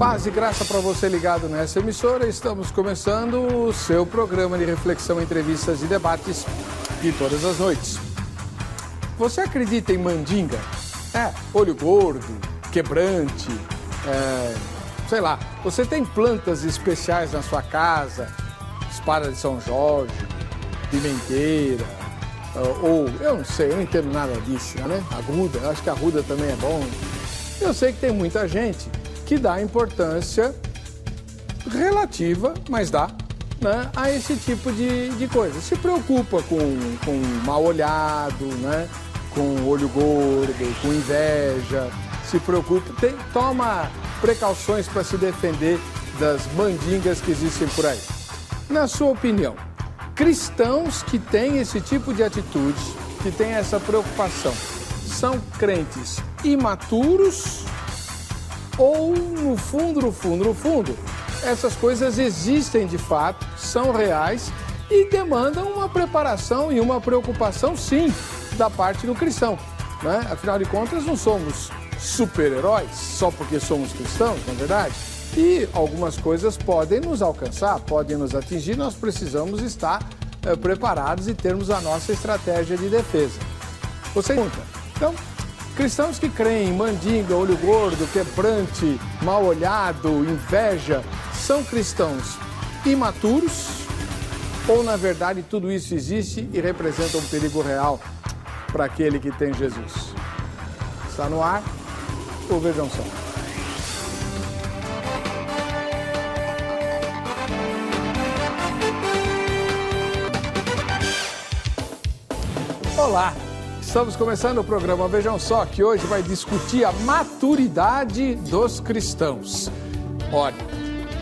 Paz e graça para você ligado nessa emissora. Estamos começando o seu programa de reflexão, entrevistas e debates de todas as noites. Você acredita em mandinga? Olho gordo, quebrante, sei lá. Você tem plantas especiais na sua casa, espada de São Jorge, pimenteira, ou eu não sei, eu não entendo nada disso, né? Arruda, acho que a arruda também é bom. Eu sei que tem muita gente que dá importância relativa, mas dá, né, a esse tipo de coisa. Se preocupa com mal olhado, né, com olho gordo, com inveja, se preocupa, toma precauções para se defender das mandingas que existem por aí. Na sua opinião, cristãos que têm esse tipo de atitude, que têm essa preocupação, são crentes imaturos ou no fundo, essas coisas existem de fato, são reais e demandam uma preparação e uma preocupação, sim, da parte do cristão, né? Afinal de contas, não somos super-heróis só porque somos cristãos, não é verdade? E algumas coisas podem nos alcançar, podem nos atingir, nós precisamos estar preparados e termos a nossa estratégia de defesa. Você pergunta, então, cristãos que creem em mandinga, olho gordo, quebrante, mal olhado, inveja, são cristãos imaturos ou, na verdade, tudo isso existe e representa um perigo real para aquele que tem Jesus? Está no ar? Ou vejam só. Olá! Estamos começando o programa Vejam Só, que hoje vai discutir a maturidade dos cristãos. Olha,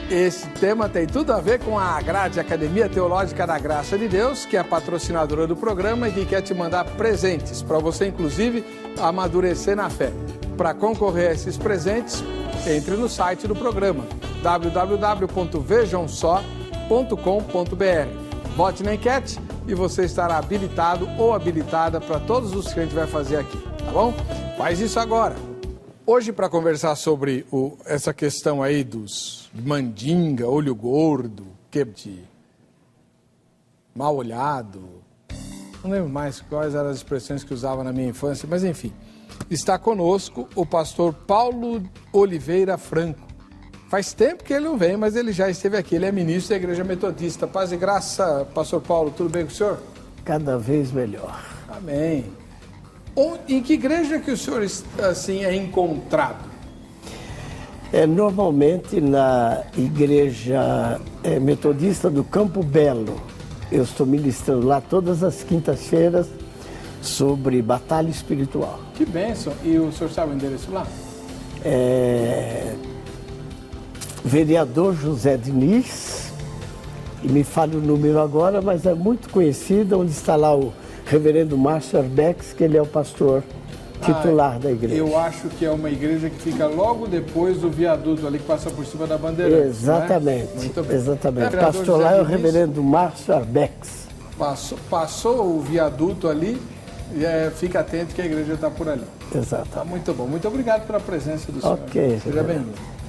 esse tema tem tudo a ver com a Agrade, Academia Teológica da Graça de Deus, que é a patrocinadora do programa e que quer te mandar presentes, para você, inclusive, amadurecer na fé. Para concorrer a esses presentes, entre no site do programa, www.vejamsó.com.br. Vote na enquete e você estará habilitado ou habilitada para todos os que a gente vai fazer aqui, tá bom? Faz isso agora. Hoje, para conversar sobre essa questão aí dos mandinga, olho gordo, quebrante, mal olhado, não lembro mais quais eram as expressões que usava na minha infância, mas enfim, está conosco o pastor Paulo Oliveira Franco. Faz tempo que ele não vem, mas ele já esteve aqui. Ele é ministro da Igreja Metodista. Paz e graça, pastor Paulo, tudo bem com o senhor? Cada vez melhor. Amém. Em que igreja que o senhor assim, é encontrado? Normalmente na Igreja Metodista do Campo Belo. Eu estou ministrando lá todas as quintas-feiras sobre batalha espiritual. Que bênção. E o senhor sabe o endereço lá? Vereador José Diniz, e me fala o número agora, mas é muito conhecido, onde está lá o reverendo Márcio Arbex, que ele é o pastor titular da igreja. Eu acho que é uma igreja que fica logo depois do viaduto ali, que passa por cima da bandeira. Exatamente, né? Muito bem. Exatamente. O pastor lá é o reverendo Márcio Arbex. Passou o viaduto ali, fica atento que a igreja está por ali. Exato. Tá, muito bom. Muito obrigado pela presença do senhor. Ok. Seja bem-vindo.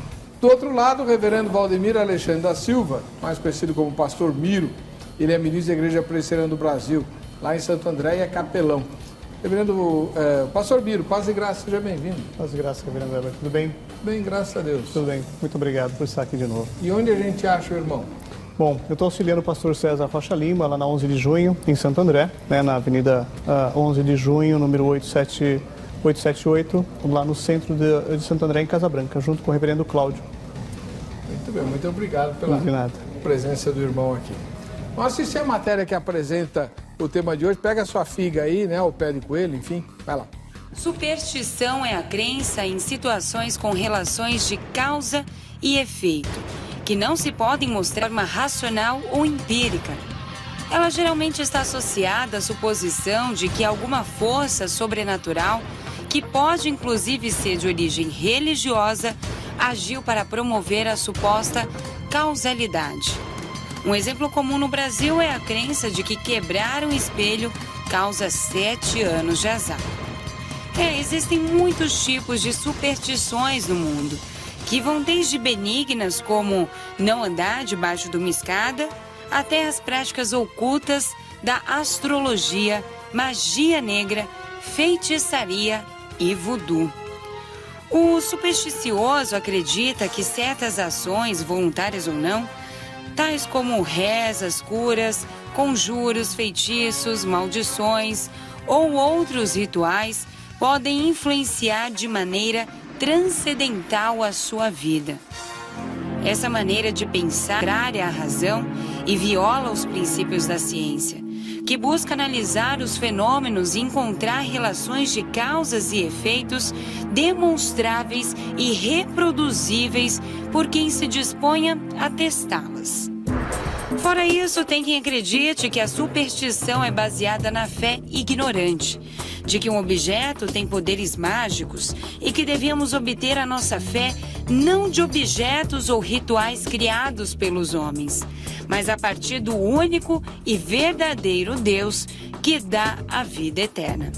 Do outro lado, o reverendo Valdemir Alexandre da Silva, mais conhecido como pastor Miro, ele é ministro da Igreja Presbiteriana do Brasil, lá em Santo André, e é capelão. Reverendo pastor Miro, paz e graça, seja bem-vindo. Paz e graça, reverendo Weber. Tudo bem? Bem, graças a Deus. Tudo bem. Muito obrigado por estar aqui de novo. E onde a gente acha o irmão? Bom, eu estou auxiliando o pastor César Rocha Lima, lá na 11 de junho, em Santo André, né, na avenida 11 de junho, número 878, lá no centro de Santo André, em Casa Branca, junto com o reverendo Cláudio. Muito bem, muito obrigado pela presença do irmão aqui. Vamos assistir a matéria que apresenta o tema de hoje. Pega a sua figa aí, né, o pé de coelho, enfim, vai lá. Superstição é a crença em situações com relações de causa e efeito, que não se podem mostrar de forma racional ou empírica. Ela geralmente está associada à suposição de que alguma força sobrenatural, que pode inclusive ser de origem religiosa, agiu para promover a suposta causalidade. Um exemplo comum no Brasil é a crença de que quebrar um espelho causa 7 anos de azar. Existem muitos tipos de superstições no mundo, que vão desde benignas como não andar debaixo de uma escada, até as práticas ocultas da astrologia, magia negra, feitiçaria e voodoo. O supersticioso acredita que certas ações, voluntárias ou não, tais como rezas, curas, conjuros, feitiços, maldições ou outros rituais, podem influenciar de maneira transcendental a sua vida. Essa maneira de pensar é contrária à razão e viola os princípios da ciência, que busca analisar os fenômenos e encontrar relações de causas e efeitos demonstráveis e reproduzíveis por quem se disponha a testá-las. Fora isso, tem quem acredite que a superstição é baseada na fé ignorante, de que um objeto tem poderes mágicos e que devemos obter a nossa fé não de objetos ou rituais criados pelos homens, mas a partir do único e verdadeiro Deus que dá a vida eterna.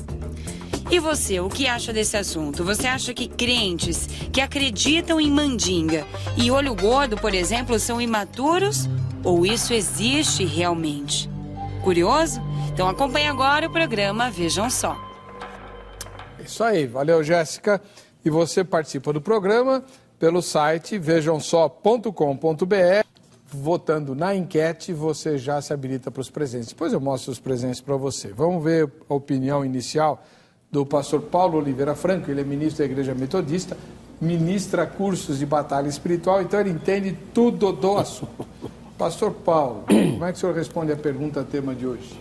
E você, o que acha desse assunto? Você acha que crentes que acreditam em mandinga e olho gordo, por exemplo, são imaturos? Ou isso existe realmente? Curioso? Então acompanhe agora o programa Vejam Só. Isso aí, valeu, Jéssica. E você participa do programa pelo site vejamsó.com.br. Votando na enquete, você já se habilita para os presentes. Depois eu mostro os presentes para você. Vamos ver a opinião inicial do pastor Paulo Oliveira Franco. Ele é ministro da Igreja Metodista, ministra cursos de batalha espiritual, então ele entende tudo do assunto. Pastor Paulo, como é que o senhor responde a pergunta, tema de hoje?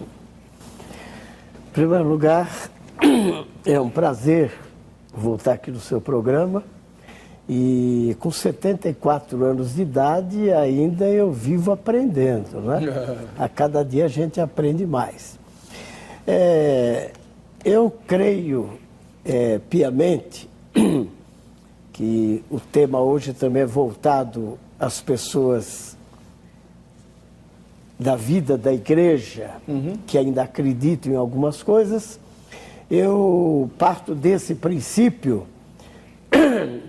Em primeiro lugar, é um prazer voltar aqui no seu programa. E com 74 anos de idade, ainda eu vivo aprendendo, né? A cada dia a gente aprende mais. Eu creio piamente que o tema hoje também é voltado às pessoas da vida da igreja, que ainda acreditam em algumas coisas. Eu parto desse princípio.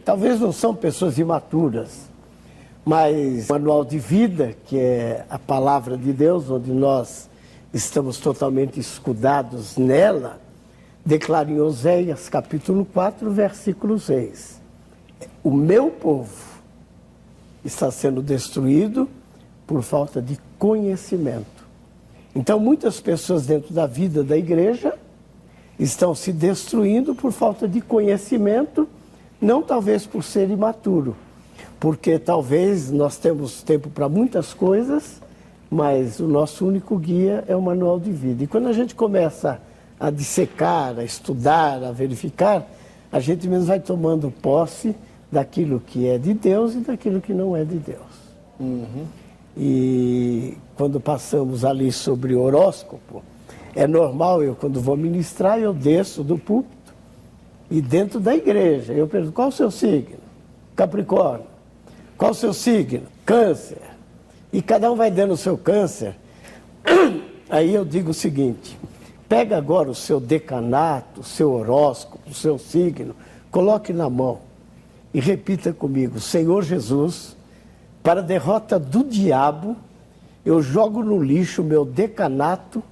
Talvez não são pessoas imaturas, mas o manual de vida, que é a palavra de Deus, onde nós estamos totalmente escudados nela, declara em Oséias, capítulo 4, versículo 6. O meu povo está sendo destruído por falta de conhecimento. Então, muitas pessoas dentro da vida da igreja estão se destruindo por falta de conhecimento, não talvez por ser imaturo, porque talvez nós temos tempo para muitas coisas, mas o nosso único guia é o manual de vida. E quando a gente começa a dissecar, a estudar, a verificar, a gente mesmo vai tomando posse daquilo que é de Deus e daquilo que não é de Deus. E quando passamos ali sobre horóscopo, é normal, eu quando vou ministrar, eu desço do púlpito, e dentro da igreja, eu pergunto, qual o seu signo? Capricórnio. Qual o seu signo? Câncer. E cada um vai dando o seu câncer. Aí eu digo o seguinte, pega agora o seu decanato, o seu horóscopo, o seu signo, coloque na mão e repita comigo, Senhor Jesus, para a derrota do diabo, eu jogo no lixo o meu decanato,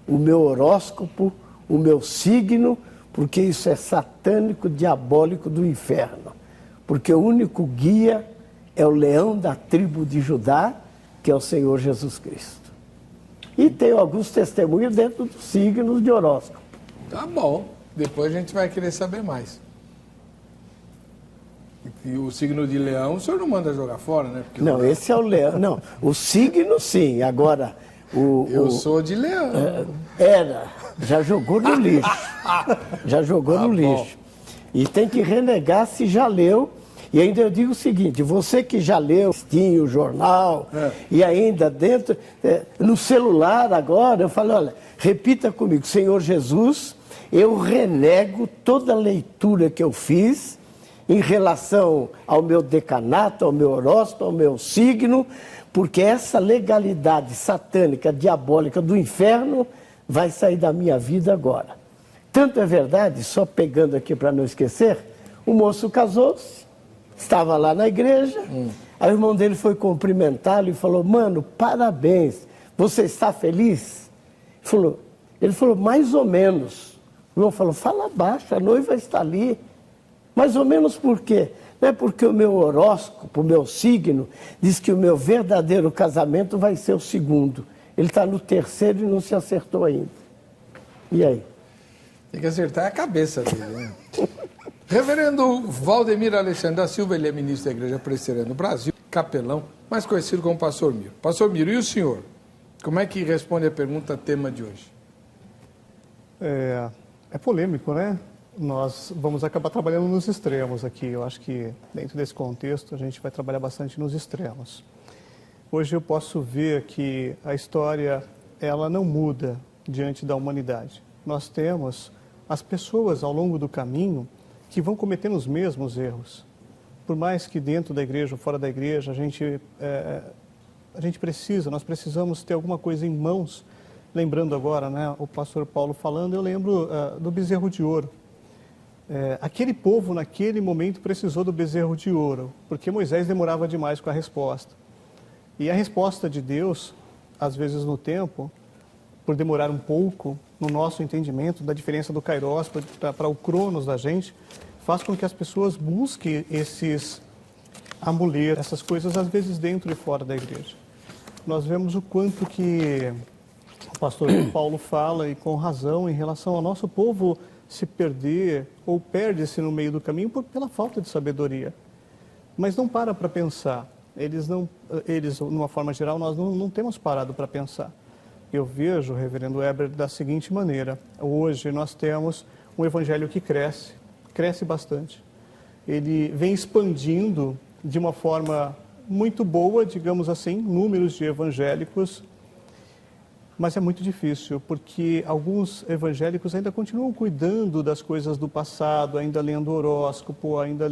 o meu horóscopo, o meu signo, porque isso é satânico, diabólico do inferno. Porque o único guia é o leão da tribo de Judá, que é o Senhor Jesus Cristo. E tenho alguns testemunhos dentro dos signos de horóscopo. Tá bom, depois a gente vai querer saber mais. E o signo de leão, o senhor não manda jogar fora, né? Porque não, esse é o leão. Não, o signo sim, agora... Eu sou de leão. Já jogou no lixo. Já jogou no lixo. E tem que renegar se já leu. E ainda eu digo o seguinte, você que já leu o jornal, e ainda dentro, no celular agora, eu falo, olha, repita comigo, Senhor Jesus, eu renego toda a leitura que eu fiz em relação ao meu decanato, ao meu horóscopo, ao meu signo, porque essa legalidade satânica, diabólica do inferno vai sair da minha vida agora. Tanto é verdade, só pegando aqui para não esquecer, o moço casou-se, estava lá na igreja, aí o irmão dele foi cumprimentá-lo e falou, mano, parabéns, você está feliz? Ele falou, mais ou menos. O irmão falou, fala baixo, a noiva está ali. Mais ou menos por quê? Não é porque o meu horóscopo, o meu signo, diz que o meu verdadeiro casamento vai ser o segundo. Ele está no terceiro e não se acertou ainda. E aí? Tem que acertar a cabeça dele, né? Reverendo Valdemir Alexandre da Silva, ele é ministro da Igreja Presbiteriana do Brasil, capelão, mais conhecido como Pastor Miro. Pastor Miro, e o senhor? Como é que responde a pergunta tema de hoje? É polêmico, né? Nós vamos acabar trabalhando nos extremos aqui. Eu acho que dentro desse contexto a gente vai trabalhar bastante nos extremos. Hoje eu posso ver que a história, ela não muda diante da humanidade. Nós temos as pessoas ao longo do caminho que vão cometendo os mesmos erros. Por mais que dentro da igreja ou fora da igreja nós precisamos ter alguma coisa em mãos. Lembrando agora, né, o pastor Paulo falando, eu lembro do bezerro de ouro. Aquele povo naquele momento precisou do bezerro de ouro, porque Moisés demorava demais com a resposta. E a resposta de Deus, às vezes no tempo, por demorar um pouco, no nosso entendimento da diferença do kairos para o cronos da gente, faz com que as pessoas busquem esses amuletos, essas coisas, às vezes dentro e fora da igreja. Nós vemos o quanto que o pastor Paulo fala, e com razão, em relação ao nosso povo se perder ou perde-se no meio do caminho pela falta de sabedoria. Mas não para pensar. Eles, de uma forma geral, nós não temos parado para pensar. Eu vejo, reverendo Weber, da seguinte maneira. Hoje nós temos um evangelho que cresce bastante. Ele vem expandindo de uma forma muito boa, digamos assim, números de evangélicos, mas é muito difícil, porque alguns evangélicos ainda continuam cuidando das coisas do passado, ainda lendo horóscopo, ainda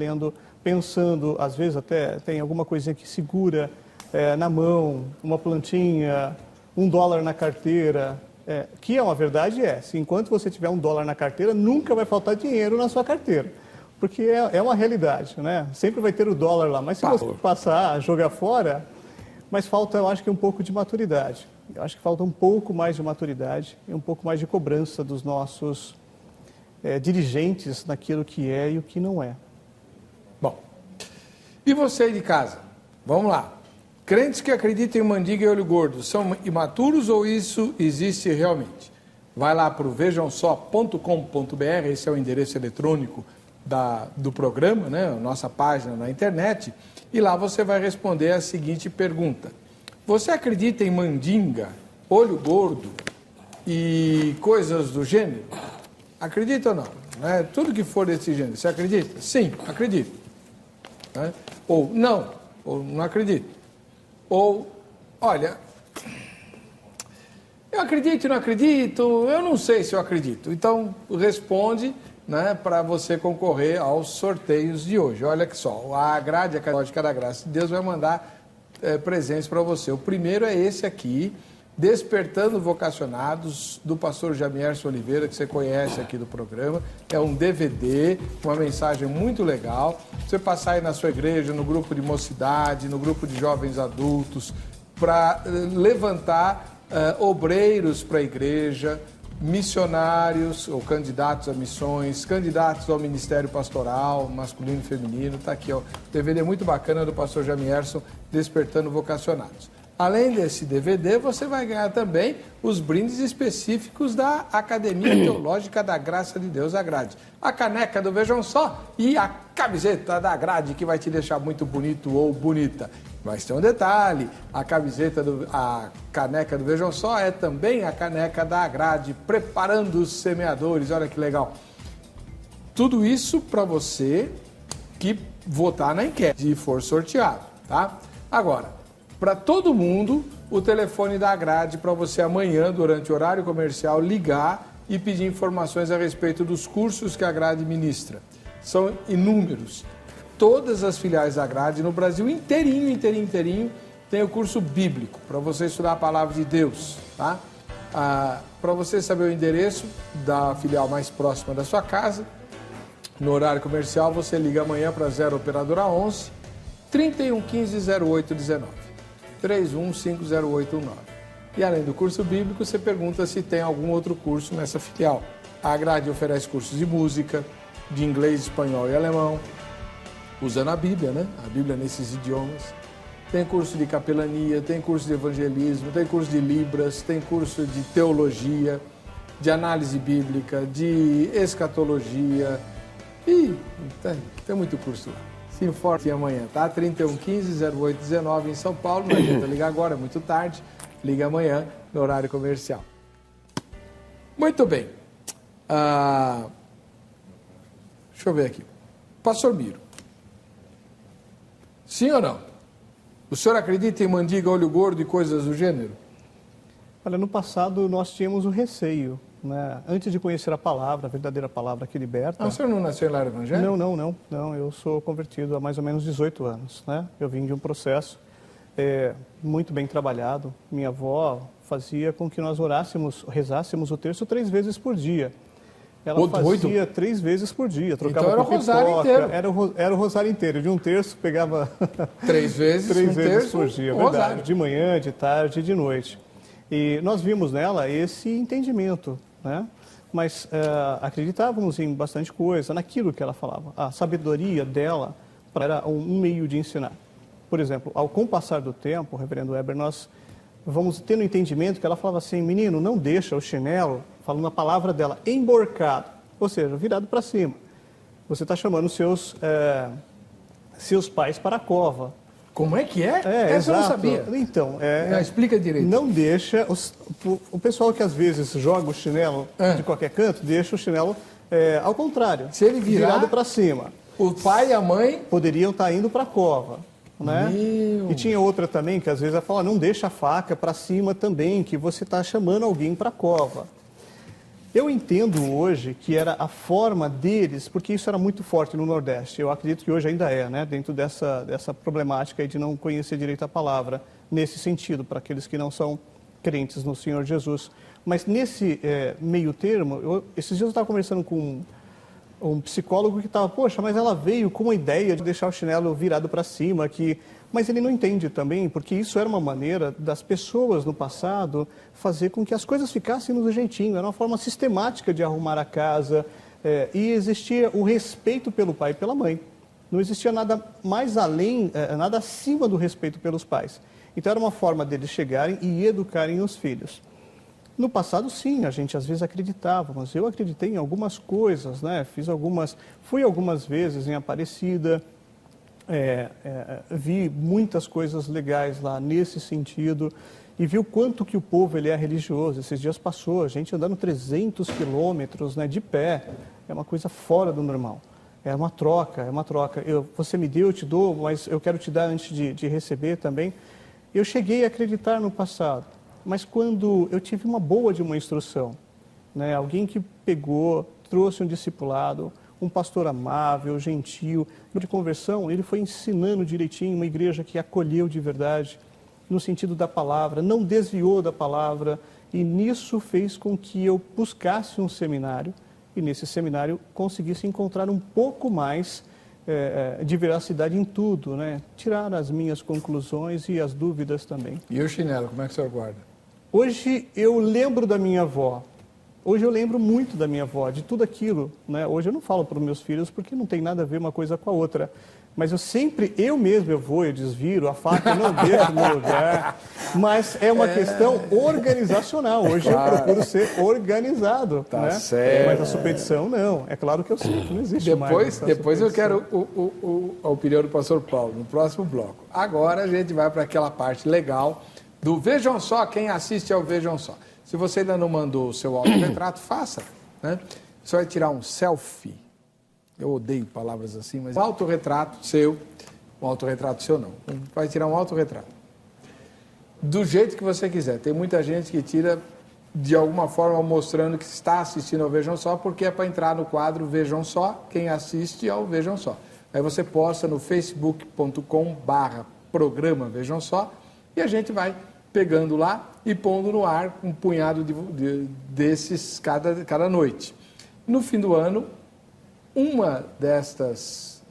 pensando, às vezes até tem alguma coisinha que segura na mão, uma plantinha, $1 na carteira, que é uma verdade, se enquanto você tiver $1 na carteira, nunca vai faltar dinheiro na sua carteira, porque é uma realidade, né? Sempre vai ter o dólar lá, mas se você passar, jogar fora, mas falta, eu acho que um pouco de maturidade. Eu acho que falta um pouco mais de maturidade e um pouco mais de cobrança dos nossos dirigentes naquilo que é e o que não é. Bom, e você aí de casa? Vamos lá. Crentes que acreditam em mandinga e olho gordo são imaturos ou isso existe realmente? Vai lá para o vejamsó.com.br, esse é o endereço eletrônico do programa, né? Nossa página na internet, e lá você vai responder a seguinte pergunta. Você acredita em mandinga, olho gordo e coisas do gênero? Acredita ou não? Tudo que for desse gênero, você acredita? Sim, acredito. Ou não acredito. Ou, olha, eu acredito e não acredito, eu não sei se eu acredito. Então, responde, para você concorrer aos sorteios de hoje. Olha que só, a Grade Acadêmica da Graça de Deus vai mandar presentes para você. O primeiro é esse aqui, Despertando Vocacionados, do pastor Jamierson Oliveira, que você conhece aqui do programa. É um DVD, uma mensagem muito legal. Você passar aí na sua igreja, no grupo de mocidade, no grupo de jovens adultos, para levantar obreiros para a igreja, missionários ou candidatos a missões, candidatos ao ministério pastoral, masculino e feminino. Está aqui, ó, DVD muito bacana do pastor Jamierson, Despertando Vocacionados. Além desse DVD, você vai ganhar também os brindes específicos da Academia Teológica da Graça de Deus, a Grade. A caneca do Vejam Só e a camiseta da Grade, que vai te deixar muito bonito ou bonita. Mas tem um detalhe, a caneca do Vejam Só é também a caneca da Grade, preparando os semeadores. Olha que legal. Tudo isso para você que votar na enquete e for sorteado, tá? Agora, para todo mundo, o telefone da Grade para você amanhã, durante o horário comercial, ligar e pedir informações a respeito dos cursos que a Grade ministra. São inúmeros. Todas as filiais da Grade no Brasil inteirinho, tem o curso bíblico, para você estudar a palavra de Deus, tá? Para você saber o endereço da filial mais próxima da sua casa, No horário comercial, você liga amanhã para 0 Operadora 11 3115 0819 315089. E além do curso bíblico, você pergunta se tem algum outro curso nessa filial. A grade oferece cursos de música, de inglês, espanhol e alemão, usando a Bíblia, né? A Bíblia nesses idiomas. Tem curso de capelania, tem curso de evangelismo, tem curso de Libras, tem curso de teologia, de análise bíblica, de escatologia. E tem muito curso lá. Se informe amanhã, tá? 3115-0819 em São Paulo. Não adianta ligar agora, é muito tarde. Liga amanhã no horário comercial. Muito bem. Deixa eu ver aqui. Pastor Miro. Sim ou não? O senhor acredita em mandiga, olho gordo e coisas do gênero? Olha, no passado nós tínhamos o receio, né? Antes de conhecer a palavra, a verdadeira palavra que liberta... O senhor não nasceu em lar evangélico? Não, eu sou convertido há mais ou menos 18 anos, né? Eu vim de um processo muito bem trabalhado. Minha avó fazia com que nós rezássemos o terço 3 vezes por dia. Ela fazia 3 vezes por dia, trocava então era o rosário inteiro. Era o rosário inteiro. De um terço pegava 3 vezes, 3 vezes terço, por dia, verdade. Rosário. De manhã, de tarde e de noite. E nós vimos nela esse entendimento, né? Mas acreditávamos em bastante coisa, naquilo que ela falava. A sabedoria dela era um meio de ensinar. Por exemplo, com o passar do tempo, reverendo Weber, nós vamos tendo entendimento que ela falava assim: menino, não deixa o chinelo, falando a palavra dela, emborcado, ou seja, virado para cima. Você está chamando seus pais para a cova. Como é que é? Essa eu não sabia. Então, explica direito. Não deixa... O pessoal que às vezes joga o chinelo de qualquer canto, deixa o chinelo ao contrário. Se ele virado para cima. O pai e a mãe poderiam estar indo para a cova. Né? E tinha outra também que às vezes ela fala: não deixa a faca para cima também, que você está chamando alguém para a cova. Eu entendo hoje que era a forma deles, porque isso era muito forte no Nordeste. Eu acredito que hoje ainda né? Dentro dessa problemática aí de não conhecer direito a palavra, nesse sentido, para aqueles que não são crentes no Senhor Jesus. Mas nesse meio termo, esses dias eu estava conversando com um psicólogo que estava, poxa, mas ela veio com a ideia de deixar o chinelo virado para cima, mas ele não entende também, porque isso era uma maneira das pessoas no passado fazer com que as coisas ficassem no jeitinho, era uma forma sistemática de arrumar a casa, e existia o respeito pelo pai e pela mãe. Não existia nada mais além, nada acima do respeito pelos pais. Então era uma forma deles chegarem e educarem os filhos. No passado, sim, a gente às vezes acreditava, mas eu acreditei em algumas coisas, né? Fui algumas vezes em Aparecida, vi muitas coisas legais lá nesse sentido e vi o quanto que o povo ele é religioso. Esses dias passou, a gente andando 300 quilômetros, né, de pé, é uma coisa fora do normal. É uma troca. Você me deu, eu te dou, mas eu quero te dar antes de receber também. Eu cheguei a acreditar no passado. Mas quando eu tive uma boa de uma instrução, né? Alguém que pegou, trouxe um discipulado, um pastor amável, gentil, de conversão, ele foi ensinando direitinho, uma igreja que acolheu de verdade, no sentido da palavra, não desviou da palavra, e nisso fez com que eu buscasse um seminário, e nesse seminário conseguisse encontrar um pouco mais de veracidade em tudo, né? Tirar as minhas conclusões e as dúvidas também. E o chinelo, como é que o senhor guarda? Hoje eu lembro da minha avó. Hoje eu lembro muito da minha avó, de tudo aquilo, né? Hoje eu não falo para os meus filhos porque não tem nada a ver uma coisa com a outra. Mas eu mesmo eu desviro, a faca eu não deixo no lugar. Mas é uma questão organizacional. Hoje eu procuro ser organizado. Tá, né? certo. Mas a supetição não. É claro que eu sei que não existe mais. Depois eu quero a opinião do pastor Paulo, no próximo bloco. Agora a gente vai para aquela parte legal do Vejam Só, quem assiste ao Vejam Só. Se você ainda não mandou o seu autorretrato, faça. Né? Você vai tirar um selfie. Eu odeio palavras assim, mas um autorretrato seu não. Vai tirar um autorretrato. Do jeito que você quiser. Tem muita gente que tira de alguma forma mostrando que está assistindo ao Vejam Só, porque é para entrar no quadro Vejam Só, quem assiste ao Vejam Só. Aí você posta no facebook.com/programa Vejam Só e a gente vai pegando lá e pondo no ar um punhado desses cada noite. No fim do ano, uma destas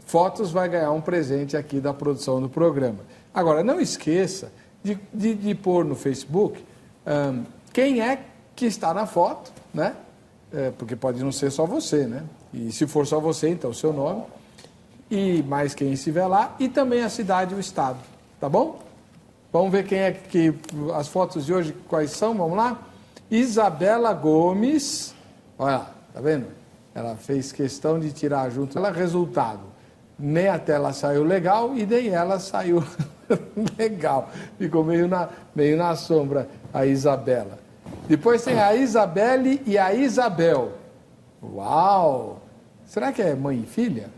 fotos vai ganhar um presente aqui da produção do programa. Agora, não esqueça de pôr no Facebook quem é que está na foto, né? Porque pode não ser só você, né? E se for só você, então o seu nome, e mais quem estiver lá, e também a cidade e o estado, tá bom? Vamos ver quem é que... As fotos de hoje, quais são? Vamos lá? Isabela Gomes, olha lá, tá vendo? Ela fez questão de tirar junto. Ela, resultado, nem a tela saiu legal e nem ela saiu legal. Ficou meio na sombra a Isabela. Depois tem a Isabelle e a Isabel. Uau! Será que é mãe e filha?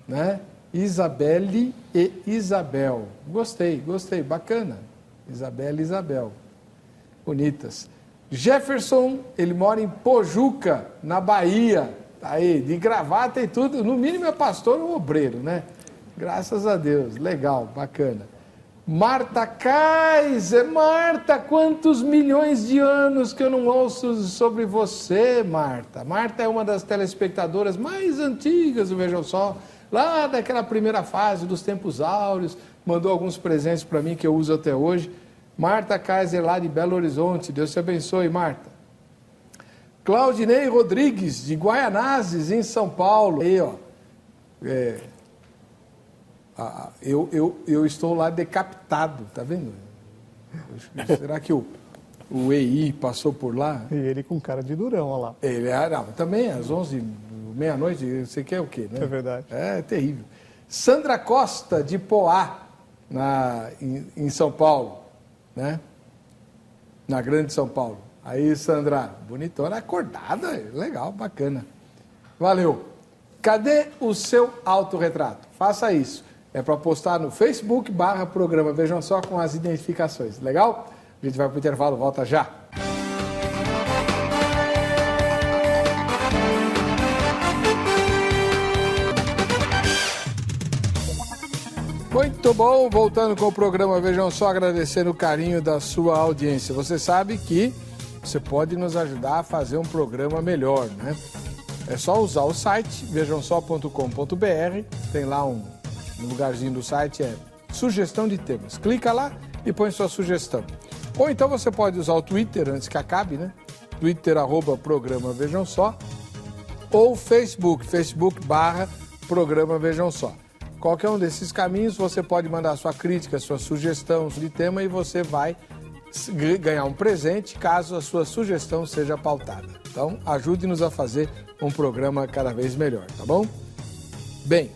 Né? Isabelle e Isabel. Gostei, bacana. Isabelle e Isabel. Bonitas. Jefferson, ele mora em Pojuca, na Bahia. Tá aí, de gravata e tudo. No mínimo é pastor ou obreiro, né? Graças a Deus. Legal, bacana. Marta Kaiser. Marta, quantos milhões de anos que eu não ouço sobre você, Marta. Marta é uma das telespectadoras mais antigas do Vejam Só. Lá daquela primeira fase dos tempos áureos. Mandou alguns presentes para mim que eu uso até hoje. Marta Kaiser, lá de Belo Horizonte. Deus te abençoe, Marta. Claudinei Rodrigues, de Guaianazes, em São Paulo. Aí, ó. Eu estou lá decapitado, tá vendo? Será que o EI passou por lá? E ele com cara de durão, olha lá. Ele também às 11, meia-noite, você quer o quê, né? É verdade. É terrível. Sandra Costa, de Poá, em São Paulo, né? Na Grande São Paulo. Aí, Sandra, bonitona, acordada, legal, bacana. Valeu. Cadê o seu autorretrato? Faça isso. É para postar no Facebook /programa Vejam Só com as identificações. Legal? A gente vai para o intervalo, volta já. Muito bom, voltando com o programa Vejam Só, agradecendo o carinho da sua audiência. Você sabe que você pode nos ajudar a fazer um programa melhor, né? É só usar o site vejamsó.com.br, tem lá um lugarzinho do site, sugestão de temas. Clica lá e põe sua sugestão. Ou então você pode usar o Twitter, antes que acabe, né? Twitter, @programa Vejam Só, ou Facebook /programa Vejam Só. Qualquer um desses caminhos, você pode mandar sua crítica, sua sugestão de tema e você vai ganhar um presente caso a sua sugestão seja pautada. Então, ajude-nos a fazer um programa cada vez melhor, tá bom? Bem,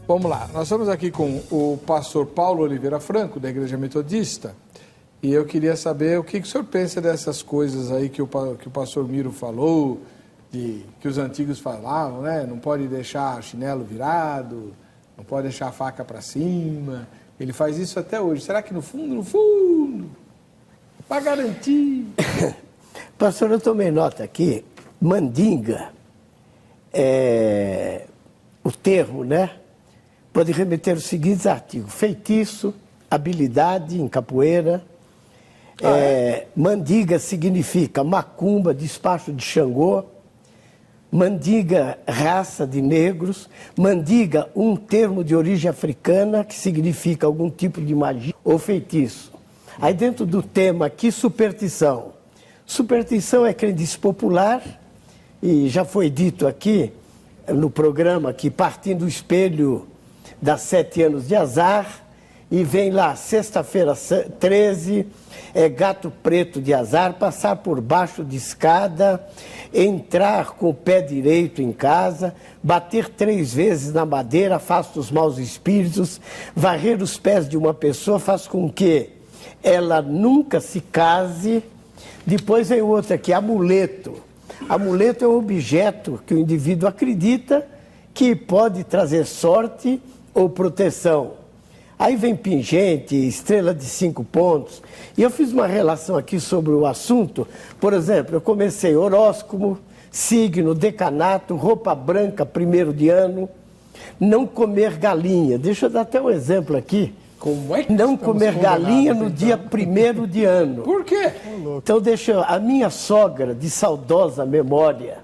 vamos lá. Nós estamos aqui com o pastor Paulo Oliveira Franco, da Igreja Metodista, e eu queria saber o que o senhor pensa dessas coisas aí que o pastor Miro falou, que os antigos falavam, né? Não pode deixar chinelo virado, não pode deixar a faca para cima. Ele faz isso até hoje. Será que no fundo, para garantir? Pastor, eu tomei nota aqui, mandinga, o termo, né? Pode remeter os seguintes artigos: feitiço, habilidade em capoeira. Mandiga significa macumba, despacho de Xangô. Mandiga, raça de negros. Mandiga, um termo de origem africana que significa algum tipo de magia ou feitiço. Aí dentro do tema aqui, superstição. Superstição é crendice popular, e já foi dito aqui no programa que partindo do espelho dá 7 anos de azar, e vem lá sexta-feira 13, gato preto de azar, passar por baixo de escada, entrar com o pé direito em casa, bater 3 vezes na madeira, afasta os maus espíritos, varrer os pés de uma pessoa faz com que ela nunca se case. Depois vem outro aqui, amuleto. Amuleto é um objeto que o indivíduo acredita que pode trazer sorte ou proteção. Aí vem pingente, estrela de 5 pontos. E eu fiz uma relação aqui sobre o assunto. Por exemplo, eu comecei horóscopo, signo, decanato, roupa branca, 1º de ano, não comer galinha. Deixa eu dar até um exemplo aqui. Como é que não comer galinha no dia 1º de ano. Por quê? Então, a minha sogra, de saudosa memória,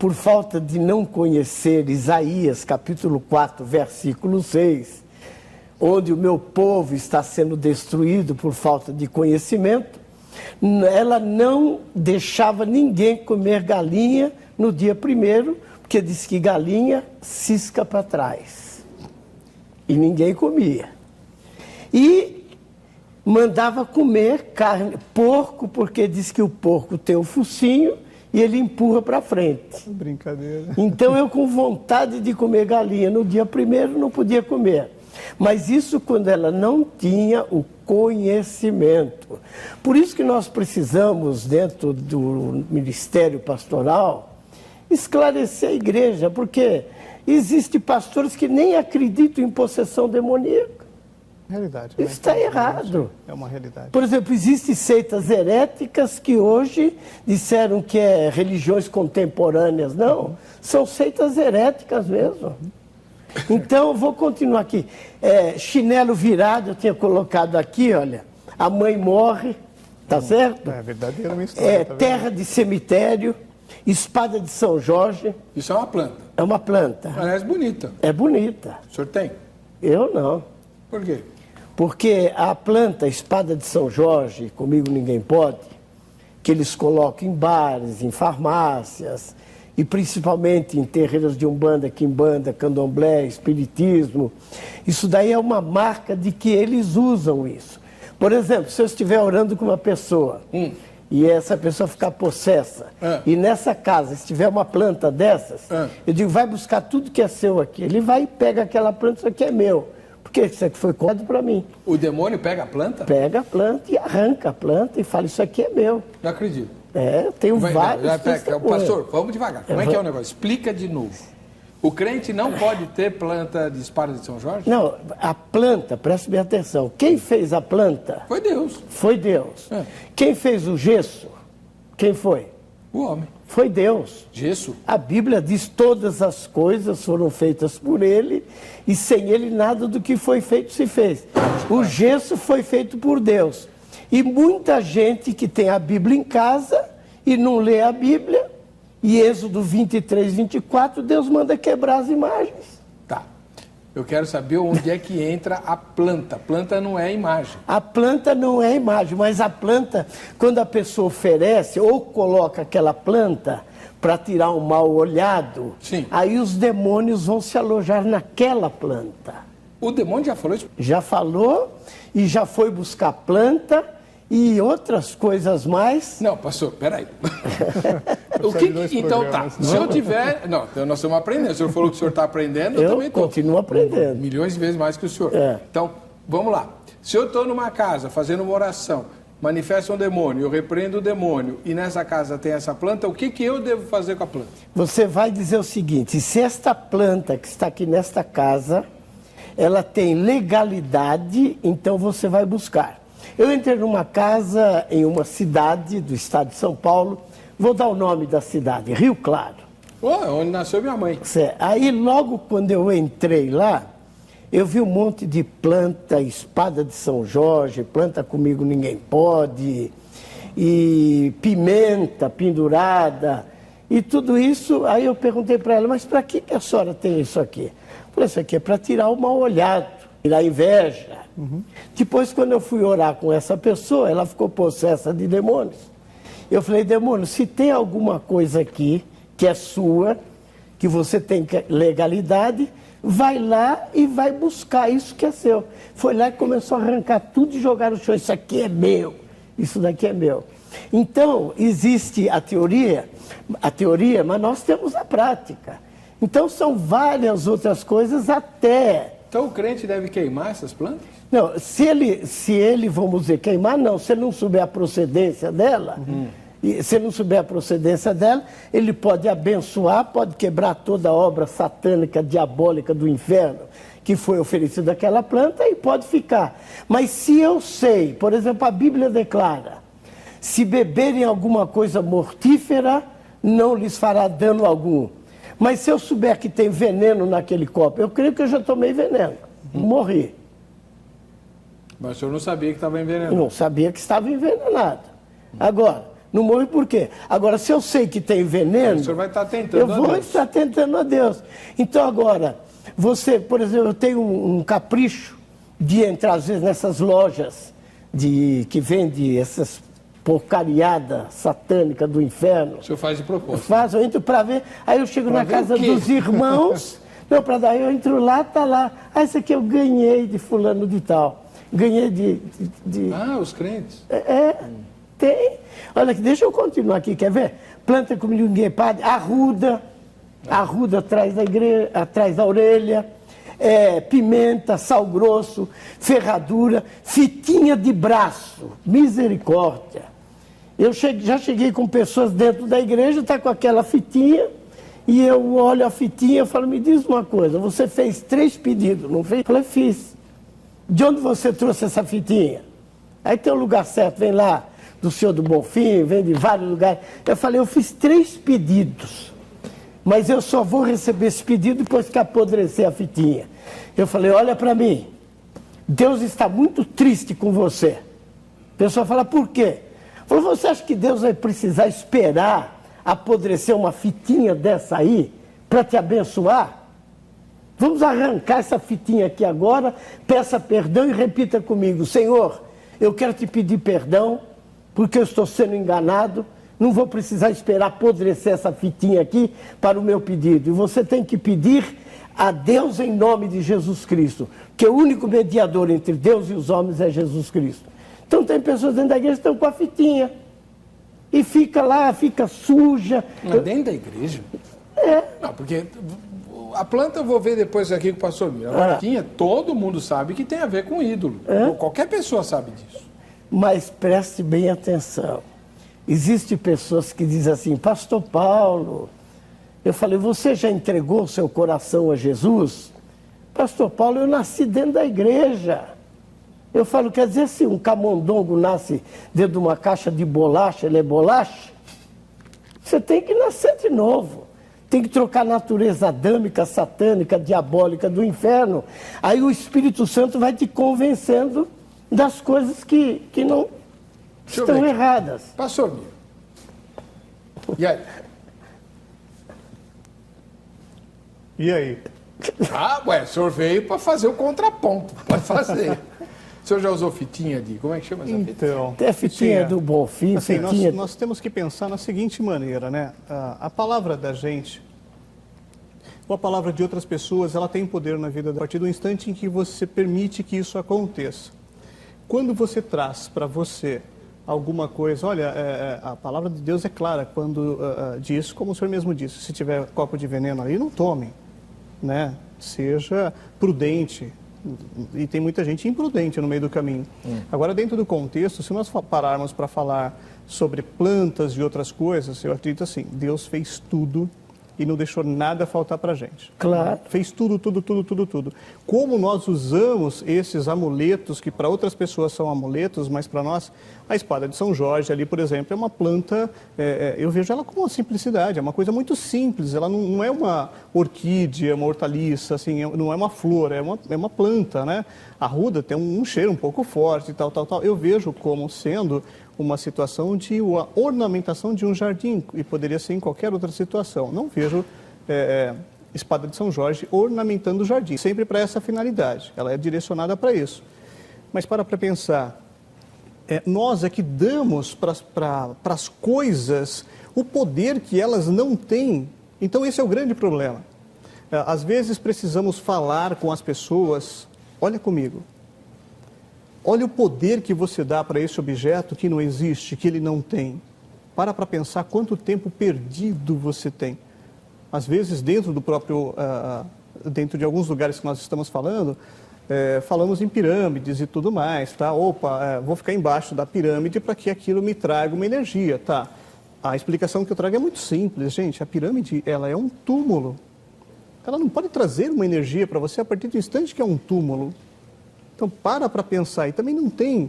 por falta de não conhecer Isaías, capítulo 4, versículo 6, onde o meu povo está sendo destruído por falta de conhecimento, ela não deixava ninguém comer galinha no dia 1º, porque diz que galinha cisca para trás. E ninguém comia. E mandava comer porco, porque diz que o porco tem o focinho e ele empurra para frente. Brincadeira. Então eu, com vontade de comer galinha no dia 1º, não podia comer. Mas isso quando ela não tinha o conhecimento. Por isso que nós precisamos, dentro do ministério pastoral, esclarecer a igreja, porque existem pastores que nem acreditam em possessão demoníaca. Realidade. Isso está errado. É uma realidade. Por exemplo, existem seitas heréticas que hoje disseram que é religiões contemporâneas. Não, são seitas heréticas mesmo. Então, eu vou continuar aqui. Chinelo virado, eu tinha colocado aqui, olha. A mãe morre, tá certo? É verdadeira uma história. Terra de cemitério, espada de São Jorge. Isso é uma planta. É uma planta. Parece bonita. É bonita. O senhor tem? Eu não. Por quê? Porque a planta espada de São Jorge, comigo ninguém pode, que eles colocam em bares, em farmácias, e principalmente em terreiros de umbanda, quimbanda, candomblé, espiritismo, isso daí é uma marca de que eles usam isso. Por exemplo, se eu estiver orando com uma pessoa e essa pessoa ficar possessa, e nessa casa estiver uma planta dessas, eu digo, vai buscar tudo que é seu aqui. Ele vai e pega aquela planta, isso aqui é meu. Porque isso aqui foi comprado para mim. O demônio pega a planta? Pega a planta e arranca a planta e fala, isso aqui é meu. Não acredito. Tenho vários testemunhos. Pastor, vamos devagar. Como é que é o negócio? Explica de novo. O crente não pode ter planta de espada de São Jorge? Não, a planta, preste bem atenção. Quem fez a planta? Foi Deus. Foi Deus. Quem fez o gesso? Quem foi? O homem. Foi Deus. Gesso? A Bíblia diz todas as coisas foram feitas por ele e sem ele nada do que foi feito se fez. O gesso foi feito por Deus. E muita gente que tem a Bíblia em casa e não lê a Bíblia, e Êxodo 23, 24, Deus manda quebrar as imagens. Tá. Eu quero saber onde é que entra a planta. Planta não é imagem. A planta não é imagem, mas a planta, quando a pessoa oferece ou coloca aquela planta para tirar um mal olhado, aí os demônios vão se alojar naquela planta. O demônio já falou isso? Já falou e já foi buscar planta e outras coisas mais. Não, pastor, peraí. Então tá, se eu tiver... Não, nós estamos aprendendo. O senhor falou que o senhor está aprendendo, eu também estou. Continuo aprendendo. Milhões de vezes mais que o senhor. Então, vamos lá. Se eu estou numa casa fazendo uma oração, manifesta um demônio, eu repreendo o demônio, e nessa casa tem essa planta, o que eu devo fazer com a planta? Você vai dizer o seguinte, se esta planta que está aqui nesta casa, ela tem legalidade, então você vai buscar. Eu entrei numa casa em uma cidade do estado de São Paulo, vou dar o nome da cidade, Rio Claro. Onde nasceu minha mãe. Aí logo quando eu entrei lá, eu vi um monte de planta, espada de São Jorge, planta comigo ninguém pode, e pimenta pendurada, e tudo isso. Aí eu perguntei para ela, mas para que a senhora tem isso aqui? Eu falei, isso aqui é para tirar o mal olhado, tirar inveja. Depois, quando eu fui orar com essa pessoa, ela ficou possessa de demônios. Eu falei, demônio, se tem alguma coisa aqui que é sua, que você tem legalidade, vai lá e vai buscar isso que é seu. Foi lá e começou a arrancar tudo e jogar no chão. Isso aqui é meu, isso daqui é meu. Então, existe a teoria, mas nós temos a prática. Então, são várias outras coisas até... Então, o crente deve queimar essas plantas? Não, se ele, vamos dizer, queimar, não. Se ele não souber a procedência dela... E se não souber a procedência dela, ele pode abençoar, pode quebrar toda a obra satânica, diabólica do inferno que foi oferecida àquela planta e pode ficar. Mas se eu sei, por exemplo, a Bíblia declara, se beberem alguma coisa mortífera, não lhes fará dano algum. Mas se eu souber que tem veneno naquele copo, eu creio que eu já tomei veneno, morri. Mas o senhor não sabia que estava envenenado? Não sabia que estava envenenado. Agora, Não morre por quê? Agora, se eu sei que tem veneno, o senhor vai estar tentando eu vou estar tentando a Deus. Então, agora, você, por exemplo, eu tenho um capricho de entrar, às vezes, nessas lojas que vende essas porcariadas satânicas do inferno. O senhor faz de propósito. Eu entro para ver, aí eu chego na casa dos irmãos, não, para dar, eu entro lá, tá lá. Ah, isso aqui eu ganhei de fulano de tal. Ganhei de... Ah, os crentes. Tem. Olha aqui, deixa eu continuar aqui, quer ver? Planta como ninguém pode, arruda atrás da igreja, atrás da orelha, pimenta, sal grosso, ferradura, fitinha de braço, misericórdia. Eu já cheguei com pessoas dentro da igreja, está com aquela fitinha, e eu olho a fitinha e falo, me diz uma coisa, você fez 3 pedidos, não fez? Eu falei, fiz. De onde você trouxe essa fitinha? Aí tem o lugar certo, vem lá do Senhor do Bonfim, vem de vários lugares. Eu falei, eu fiz 3 pedidos, mas eu só vou receber esse pedido depois que apodrecer a fitinha. Eu falei, olha para mim, Deus está muito triste com você. A pessoa fala, por quê? Falou, você acha que Deus vai precisar esperar apodrecer uma fitinha dessa aí para te abençoar? Vamos arrancar essa fitinha aqui agora, peça perdão e repita comigo, Senhor, eu quero te pedir perdão, porque eu estou sendo enganado, não vou precisar esperar apodrecer essa fitinha aqui para o meu pedido. E você tem que pedir a Deus em nome de Jesus Cristo, que o único mediador entre Deus e os homens é Jesus Cristo. Então tem pessoas dentro da igreja que estão com a fitinha, e fica lá, fica suja. Não, dentro da igreja? Não, porque a planta eu vou ver depois aqui com o pastor Miro. A fitinha, todo mundo sabe que tem a ver com ídolo. Qualquer pessoa sabe disso. Mas preste bem atenção. Existem pessoas que dizem assim, Pastor Paulo, eu falei, você já entregou o seu coração a Jesus? Pastor Paulo, eu nasci dentro da igreja. Eu falo, quer dizer, se um camundongo nasce dentro de uma caixa de bolacha, ele é bolacha? Você tem que nascer de novo. Tem que trocar a natureza adâmica, satânica, diabólica do inferno. Aí o Espírito Santo vai te convencendo das coisas que não estão erradas. Pastor Miro. E aí? E aí? O senhor veio para fazer o contraponto. Pode fazer. O senhor já usou fitinha de... Como é que chama essa fitinha? Então, tem a fitinha do Bonfim, assim, fitinha... nós temos que pensar na seguinte maneira, né? A palavra da gente, ou a palavra de outras pessoas, ela tem poder na vida a partir do instante em que você permite que isso aconteça. Quando você traz para você alguma coisa, olha, a palavra de Deus é clara quando diz, como o senhor mesmo disse, se tiver copo de veneno ali, não tome, né? Seja prudente. E tem muita gente imprudente no meio do caminho. Agora, dentro do contexto, se nós pararmos para falar sobre plantas e outras coisas, eu acredito assim, Deus fez tudo e não deixou nada faltar para a gente. Claro. Fez tudo. Como nós usamos esses amuletos, que para outras pessoas são amuletos, mas para nós, a espada de São Jorge ali, por exemplo, é uma planta, eu vejo ela com uma simplicidade, é uma coisa muito simples, ela não é uma orquídea, uma hortaliça, assim, não é uma flor, é uma planta, né? A arruda tem um cheiro um pouco forte, tal. Eu vejo como sendo uma situação de uma ornamentação de um jardim, e poderia ser em qualquer outra situação. Não vejo espada de São Jorge ornamentando o jardim, sempre para essa finalidade, ela é direcionada para isso. Mas para pensar, nós é que damos para as coisas o poder que elas não têm, então esse é o grande problema. Às vezes precisamos falar com as pessoas, olha comigo, olha o poder que você dá para esse objeto que não existe, que ele não tem. Para pensar quanto tempo perdido você tem. Às vezes, dentro do próprio, dentro de alguns lugares que nós estamos falando, falamos em pirâmides e tudo mais, tá? Vou ficar embaixo da pirâmide para que aquilo me traga uma energia, tá? A explicação que eu trago é muito simples, gente. A pirâmide, ela é um túmulo. Ela não pode trazer uma energia para você a partir do instante que é um túmulo. Então, para pensar. E também não tem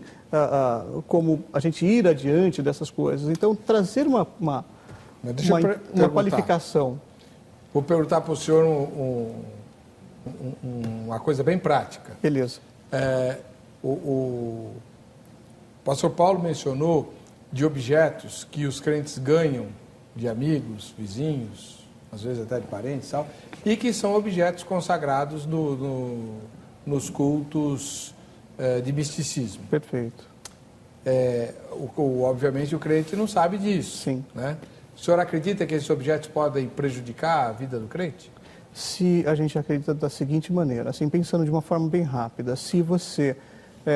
como a gente ir adiante dessas coisas. Então, trazer uma qualificação. Vou perguntar para o senhor uma coisa bem prática. Beleza. O pastor Paulo mencionou de objetos que os crentes ganham de amigos, vizinhos, às vezes até de parentes e tal, e que são objetos consagrados nos cultos de misticismo. Perfeito. Obviamente o crente não sabe disso. Sim. Né? O senhor acredita que esses objetos podem prejudicar a vida do crente? Se a gente acredita da seguinte maneira, assim, pensando de uma forma bem rápida, se você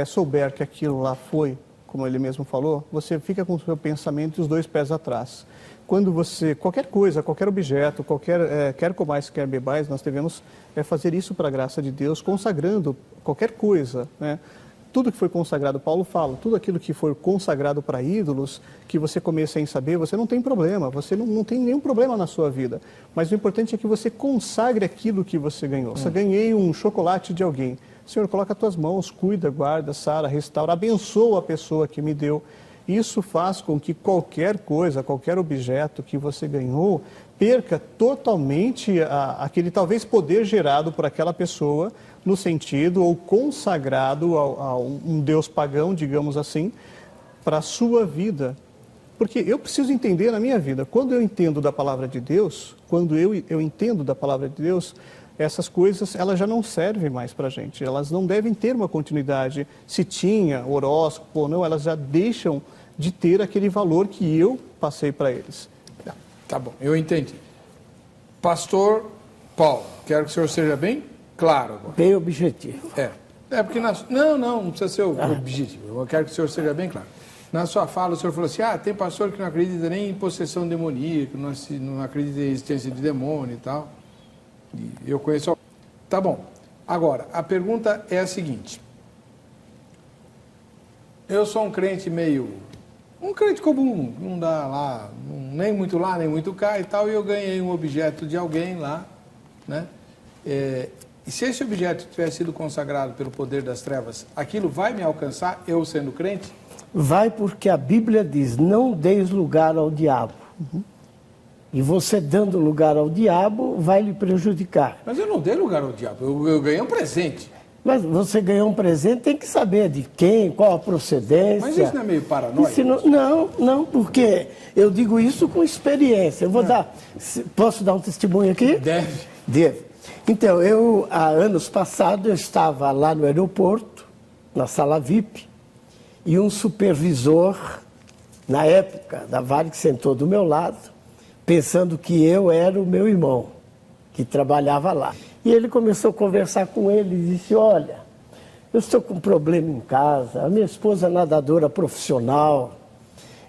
souber que aquilo lá foi, como ele mesmo falou, você fica com o seu pensamento e os dois pés atrás. Quando você, qualquer coisa, qualquer objeto, quer comais, quer bebais, nós devemos fazer isso para a graça de Deus, consagrando qualquer coisa, né? Tudo que foi consagrado, Paulo fala, tudo aquilo que for consagrado para ídolos, que você comer sem saber, você não tem problema, você não tem nenhum problema na sua vida. Mas o importante é que você consagre aquilo que você ganhou. Se eu ganhei um chocolate de alguém, Senhor, coloca as tuas mãos, cuida, guarda, sara, restaura, abençoa a pessoa que me deu. Isso faz com que qualquer coisa, qualquer objeto que você ganhou, perca totalmente aquele talvez poder gerado por aquela pessoa, no sentido ou consagrado a um Deus pagão, digamos assim, para a sua vida. Porque eu preciso entender na minha vida, quando eu entendo da palavra de Deus, quando eu entendo da palavra de Deus, essas coisas elas já não servem mais para a gente, elas não devem ter uma continuidade. Se tinha horóscopo ou não, elas já deixam de ter aquele valor que eu passei para eles. Tá bom, eu entendi. Pastor Paulo, quero que o senhor seja bem claro agora. Bem objetivo. Porque não precisa ser objetivo, eu quero que o senhor seja bem claro. Na sua fala, o senhor falou assim, tem pastor que não acredita nem em possessão demoníaca, não acredita em existência de demônio e tal. E eu conheço... Tá bom. Agora, a pergunta é a seguinte. Eu sou um crente um crente comum, não dá lá, nem muito lá, nem muito cá e tal, e eu ganhei um objeto de alguém lá, né? E se esse objeto tiver sido consagrado pelo poder das trevas, aquilo vai me alcançar, eu sendo crente? Vai, porque a Bíblia diz, não deis lugar ao diabo. E você dando lugar ao diabo, vai lhe prejudicar. Mas eu não dei lugar ao diabo, eu ganhei um presente. Mas você ganhou um presente, tem que saber de quem, qual a procedência. Mas isso não é meio paranoia? Não, porque eu digo isso com experiência. Eu vou posso dar um testemunho aqui? Deve. Então, há anos passados, eu estava lá no aeroporto, na sala VIP, e um supervisor, na época, da Vale, que sentou do meu lado, pensando que eu era o meu irmão, que trabalhava lá. E ele começou a conversar com ele e disse, olha, eu estou com um problema em casa, a minha esposa é nadadora profissional,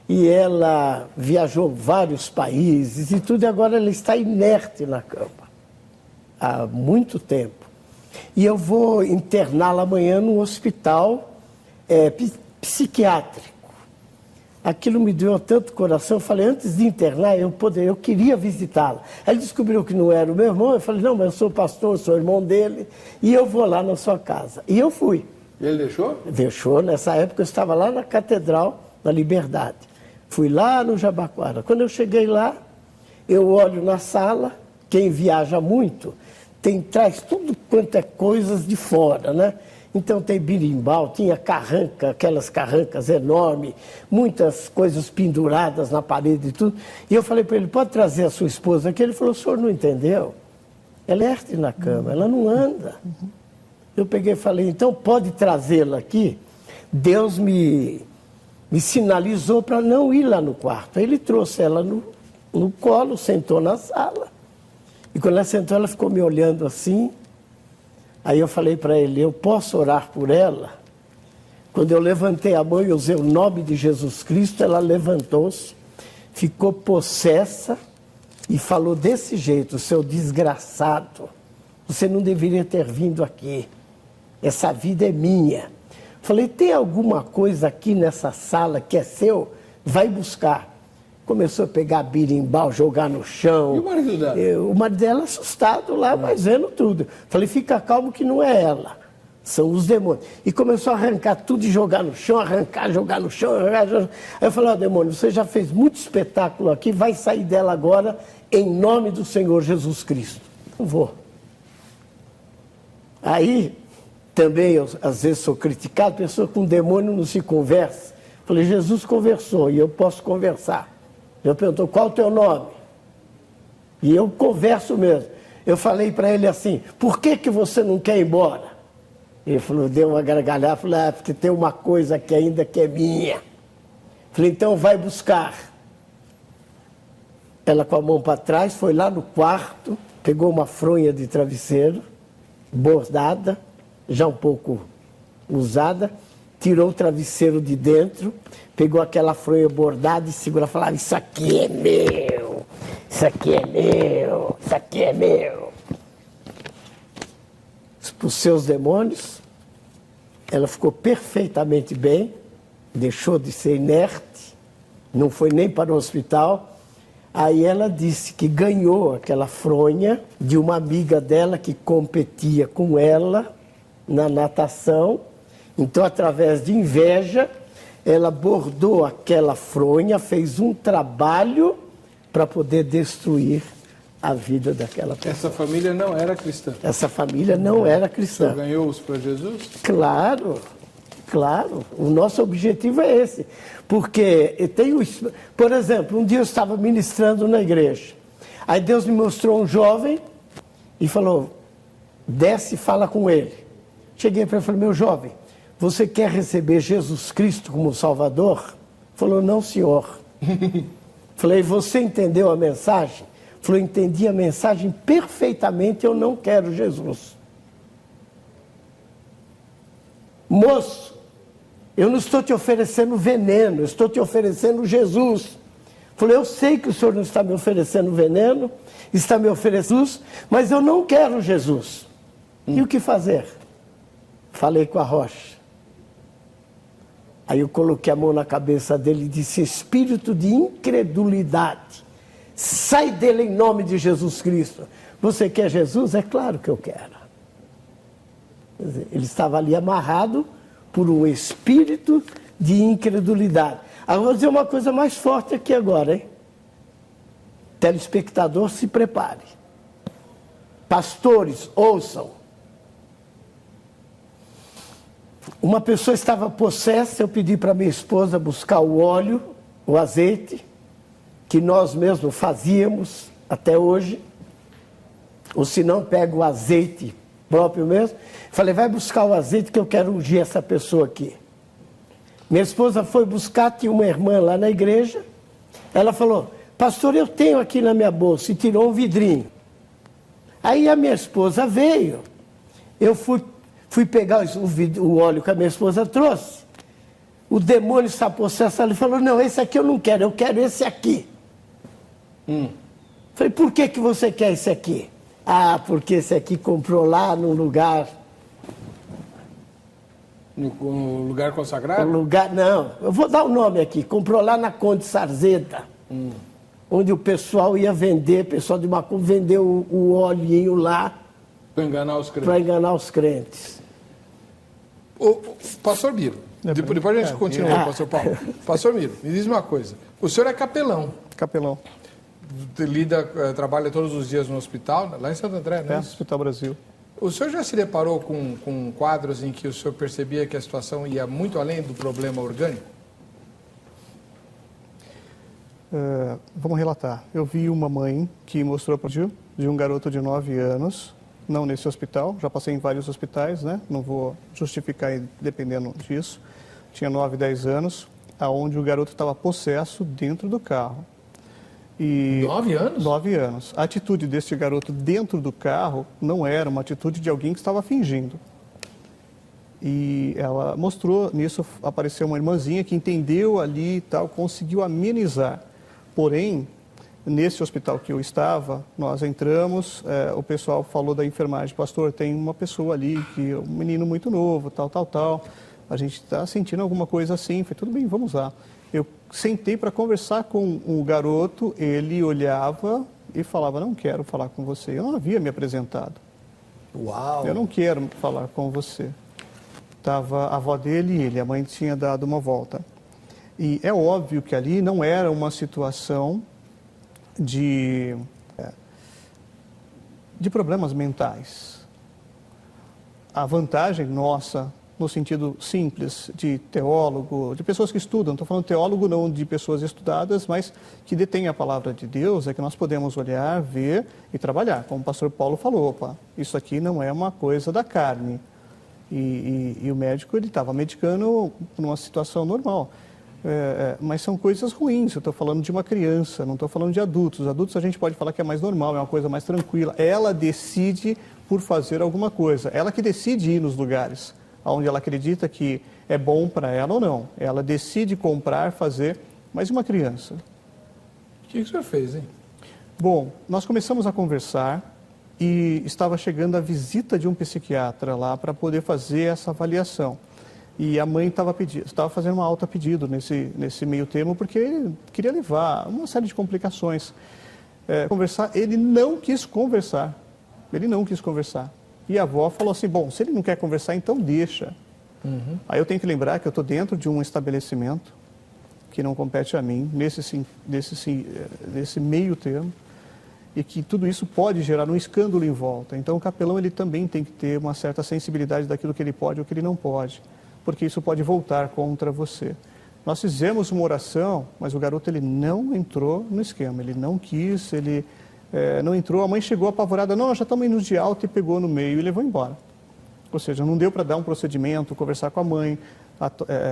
e ela viajou vários países e tudo, e agora ela está inerte na cama, há muito tempo. E eu vou interná-la amanhã no hospital psiquiátrico. Aquilo me doeu tanto o coração, eu falei, antes de internar, eu queria visitá-la. Aí ele descobriu que não era o meu irmão, eu falei, não, mas eu sou pastor, eu sou irmão dele, e eu vou lá na sua casa. E eu fui. E ele deixou? Deixou, nessa época eu estava lá na Catedral da Liberdade. Fui lá no Jabaquara. Quando eu cheguei lá, eu olho na sala, quem viaja muito, traz tudo quanto é coisas de fora, né? Então tem birimbau, tinha carranca, aquelas carrancas enormes, muitas coisas penduradas na parede e tudo. E eu falei para ele, pode trazer a sua esposa aqui? Ele falou, o senhor não entendeu? Ela é inerte na cama, ela não anda. Eu peguei e falei, então pode trazê-la aqui? Deus me sinalizou para não ir lá no quarto. Aí ele trouxe ela no colo, sentou na sala. E quando ela sentou, ela ficou me olhando assim. Aí eu falei para ele, eu posso orar por ela? Quando eu levantei a mão e usei o nome de Jesus Cristo, ela levantou-se, ficou possessa e falou desse jeito, seu desgraçado, você não deveria ter vindo aqui, essa vida é minha. Falei, tem alguma coisa aqui nessa sala que é seu? Vai buscar. Começou a pegar birimbau, jogar no chão. E o marido dela? O marido dela assustado lá, mas vendo tudo. Falei, fica calmo que não é ela, são os demônios. E começou a arrancar tudo e jogar no chão, jogar no chão. Aí eu falei, demônio, você já fez muito espetáculo aqui, vai sair dela agora em nome do Senhor Jesus Cristo. Não vou. Aí, também, eu às vezes sou criticado, pessoa com demônio não se conversa. Falei, Jesus conversou e eu posso conversar. Ele perguntou, qual o teu nome? E eu converso mesmo. Eu falei para ele assim, por que você não quer ir embora? Ele falou, deu uma gargalhada, falou, porque tem uma coisa que ainda que é minha. Falei, então vai buscar. Ela com a mão para trás, foi lá no quarto, pegou uma fronha de travesseiro, bordada, já um pouco usada, tirou o travesseiro de dentro, pegou aquela fronha bordada e segurou, falava, isso aqui é meu, isso aqui é meu, isso aqui é meu. Para os seus demônios, ela ficou perfeitamente bem, deixou de ser inerte, não foi nem para o hospital. Aí ela disse que ganhou aquela fronha de uma amiga dela que competia com ela na natação. Então, através de inveja, ela bordou aquela fronha, fez um trabalho para poder destruir a vida daquela pessoa. Essa família não era cristã? Essa família não era cristã. Você ganhou-os para Jesus? Claro, claro. O nosso objetivo é esse. Porque tem por exemplo, um dia eu estava ministrando na igreja. Aí Deus me mostrou um jovem e falou, desce e fala com ele. Cheguei para ele e falei, meu jovem, você quer receber Jesus Cristo como Salvador? Falou, não, senhor. Falei, você entendeu a mensagem? Falou, entendi a mensagem perfeitamente, eu não quero Jesus. Moço, eu não estou te oferecendo veneno, eu estou te oferecendo Jesus. Falei, eu sei que o senhor não está me oferecendo veneno, está me oferecendo Jesus, mas eu não quero Jesus. E o que fazer? Falei com a rocha. Aí eu coloquei a mão na cabeça dele e disse, espírito de incredulidade, sai dele em nome de Jesus Cristo. Você quer Jesus? É claro que eu quero. Quer dizer, ele estava ali amarrado por um espírito de incredulidade. Agora vou dizer uma coisa mais forte aqui agora, hein? Telespectador, se prepare. Pastores, ouçam. Uma pessoa estava possessa, eu pedi para minha esposa buscar o óleo, o azeite, que nós mesmos fazíamos até hoje, ou se não, pega o azeite próprio mesmo. Falei, vai buscar o azeite que eu quero ungir essa pessoa aqui. Minha esposa foi buscar, tinha uma irmã lá na igreja, ela falou, pastor, eu tenho aqui na minha bolsa, e tirou um vidrinho. Aí a minha esposa veio, eu fui pegar o óleo que a minha esposa trouxe, o demônio está possesso, ele falou, não, esse aqui eu quero esse aqui. Falei, por que você quer esse aqui? Ah, porque esse aqui comprou lá no lugar. No lugar consagrado? Não, eu vou dar o nome aqui. Comprou lá na Conde Sarzeda, onde o pessoal ia vender, o pessoal de Macumba vendeu o olhinho lá. Para enganar os crentes. Para enganar os crentes. Pastor Miro, depois a gente continua, pastor Paulo. Pastor Miro, me diz uma coisa. O senhor é capelão. Capelão. Trabalha todos os dias no hospital, lá em Santo André, né? Hospital Brasil. O senhor já se deparou com quadros em que o senhor percebia que a situação ia muito além do problema orgânico? Vamos relatar. Eu vi uma mãe que mostrou para de um garoto de 9 anos, não nesse hospital, já passei em vários hospitais, né? Não vou justificar dependendo disso. Tinha 9, 10 anos, aonde o garoto estava possesso dentro do carro. 9 anos? 9 anos. A atitude deste garoto dentro do carro não era uma atitude de alguém que estava fingindo. E ela mostrou, nisso apareceu uma irmãzinha que entendeu ali e tal, conseguiu amenizar. Porém, nesse hospital que eu estava, nós entramos, o pessoal falou da enfermagem, pastor, tem uma pessoa ali, que é um menino muito novo, tal. A gente está sentindo alguma coisa assim. Falei, tudo bem, vamos lá. Eu sentei para conversar com o garoto, ele olhava e falava, não quero falar com você. Eu não havia me apresentado. Uau! Eu não quero falar com você. Estava a avó dele e ele, a mãe tinha dado uma volta. E é óbvio que ali não era uma situação de problemas mentais. A vantagem nossa no sentido simples, de teólogo, de pessoas que estudam. Estou falando teólogo não de pessoas estudadas, mas que detêm a palavra de Deus, é que nós podemos olhar, ver e trabalhar. Como o pastor Paulo falou, opa, isso aqui não é uma coisa da carne. E o médico, ele estava medicando numa situação normal. Mas são coisas ruins, eu estou falando de uma criança, não estou falando de adultos. Adultos a gente pode falar que é mais normal, é uma coisa mais tranquila. Ela decide por fazer alguma coisa, ela que decide ir nos lugares onde ela acredita que é bom para ela ou não. Ela decide comprar, fazer, mas uma criança. O que o senhor fez, hein? Bom, nós começamos a conversar e estava chegando a visita de um psiquiatra lá para poder fazer essa avaliação. E a mãe estava fazendo uma alta pedido nesse meio termo, porque queria levar uma série de complicações. Conversar, ele não quis conversar. E a avó falou assim, bom, se ele não quer conversar, então deixa. Uhum. Aí eu tenho que lembrar que eu estou dentro de um estabelecimento que não compete a mim, nesse meio termo, e que tudo isso pode gerar um escândalo em volta. Então o capelão ele também tem que ter uma certa sensibilidade daquilo que ele pode ou que ele não pode, porque isso pode voltar contra você. Nós fizemos uma oração, mas o garoto ele não entrou no esquema, ele não quis, ele não entrou, a mãe chegou apavorada, não, nós já estamos indo de alta e pegou no meio e levou embora. Ou seja, não deu para dar um procedimento, conversar com a mãe,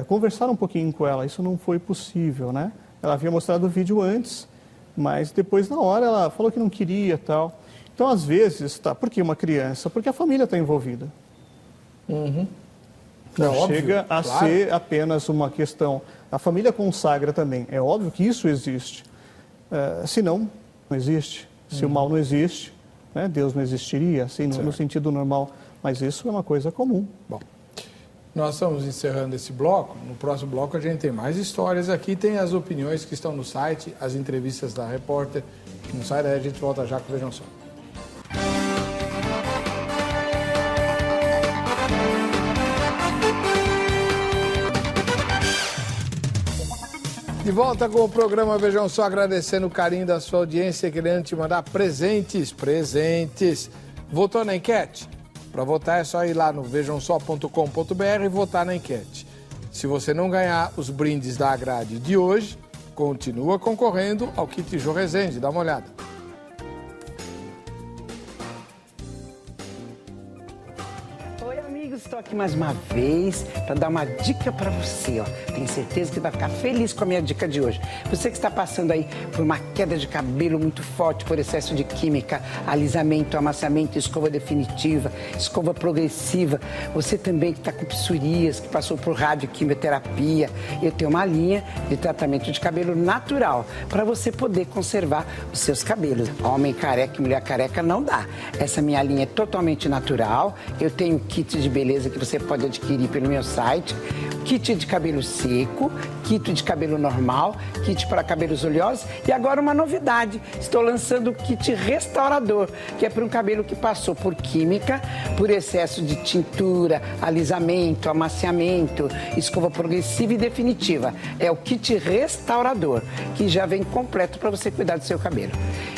conversar um pouquinho com ela, isso não foi possível, né? Ela havia mostrado o vídeo antes, mas depois na hora ela falou que não queria tal. Então às vezes, por que uma criança? Porque a família está envolvida. Uhum. Não chega a ser apenas uma questão. A família consagra também. É óbvio que isso existe. Se não existe. Se o mal não existe, né, Deus não existiria, assim, no sentido normal. Mas isso é uma coisa comum. Bom, nós estamos encerrando esse bloco. No próximo bloco a gente tem mais histórias aqui. Tem as opiniões que estão no site, as entrevistas da repórter. Não sai daí, a gente volta já com o Vejam Só. De volta com o programa Vejam Só, agradecendo o carinho da sua audiência, querendo te mandar presentes. Votou na enquete? Para votar é só ir lá no vejamsó.com.br e votar na enquete. Se você não ganhar os brindes da grade de hoje, continua concorrendo ao kit Jô Rezende. Dá uma olhada. Estou aqui mais uma vez para dar uma dica para você, ó. Tenho certeza que vai ficar feliz com a minha dica de hoje. Você que está passando aí por uma queda de cabelo muito forte por excesso de química, alisamento, amaciamento, escova definitiva, escova progressiva. Você também que está com psoríase, que passou por radioquimioterapia. Eu tenho uma linha de tratamento de cabelo natural para você poder conservar os seus cabelos. Homem careca e mulher careca não dá. Essa minha linha é totalmente natural. Eu tenho kit de beleza que você pode adquirir pelo meu site, kit de cabelo seco, kit de cabelo normal, kit para cabelos oleosos e agora uma novidade, estou lançando o kit restaurador, que é para um cabelo que passou por química, por excesso de tintura, alisamento, amaciamento, escova progressiva e definitiva. É o kit restaurador, que já vem completo para você cuidar do seu cabelo.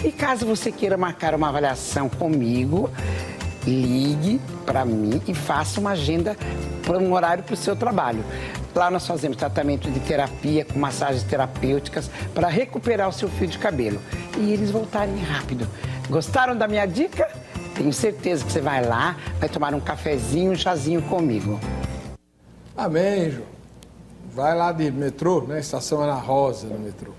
E caso você queira marcar uma avaliação comigo, ligue para mim e faça uma agenda para um horário para o seu trabalho. Lá nós fazemos tratamento de terapia com massagens terapêuticas para recuperar o seu fio de cabelo e eles voltarem rápido. Gostaram da minha dica? Tenho certeza que você vai lá, vai tomar um cafezinho, um chazinho comigo. Amém, Jô. Vai lá de metrô, né? Estação Ana Rosa no metrô.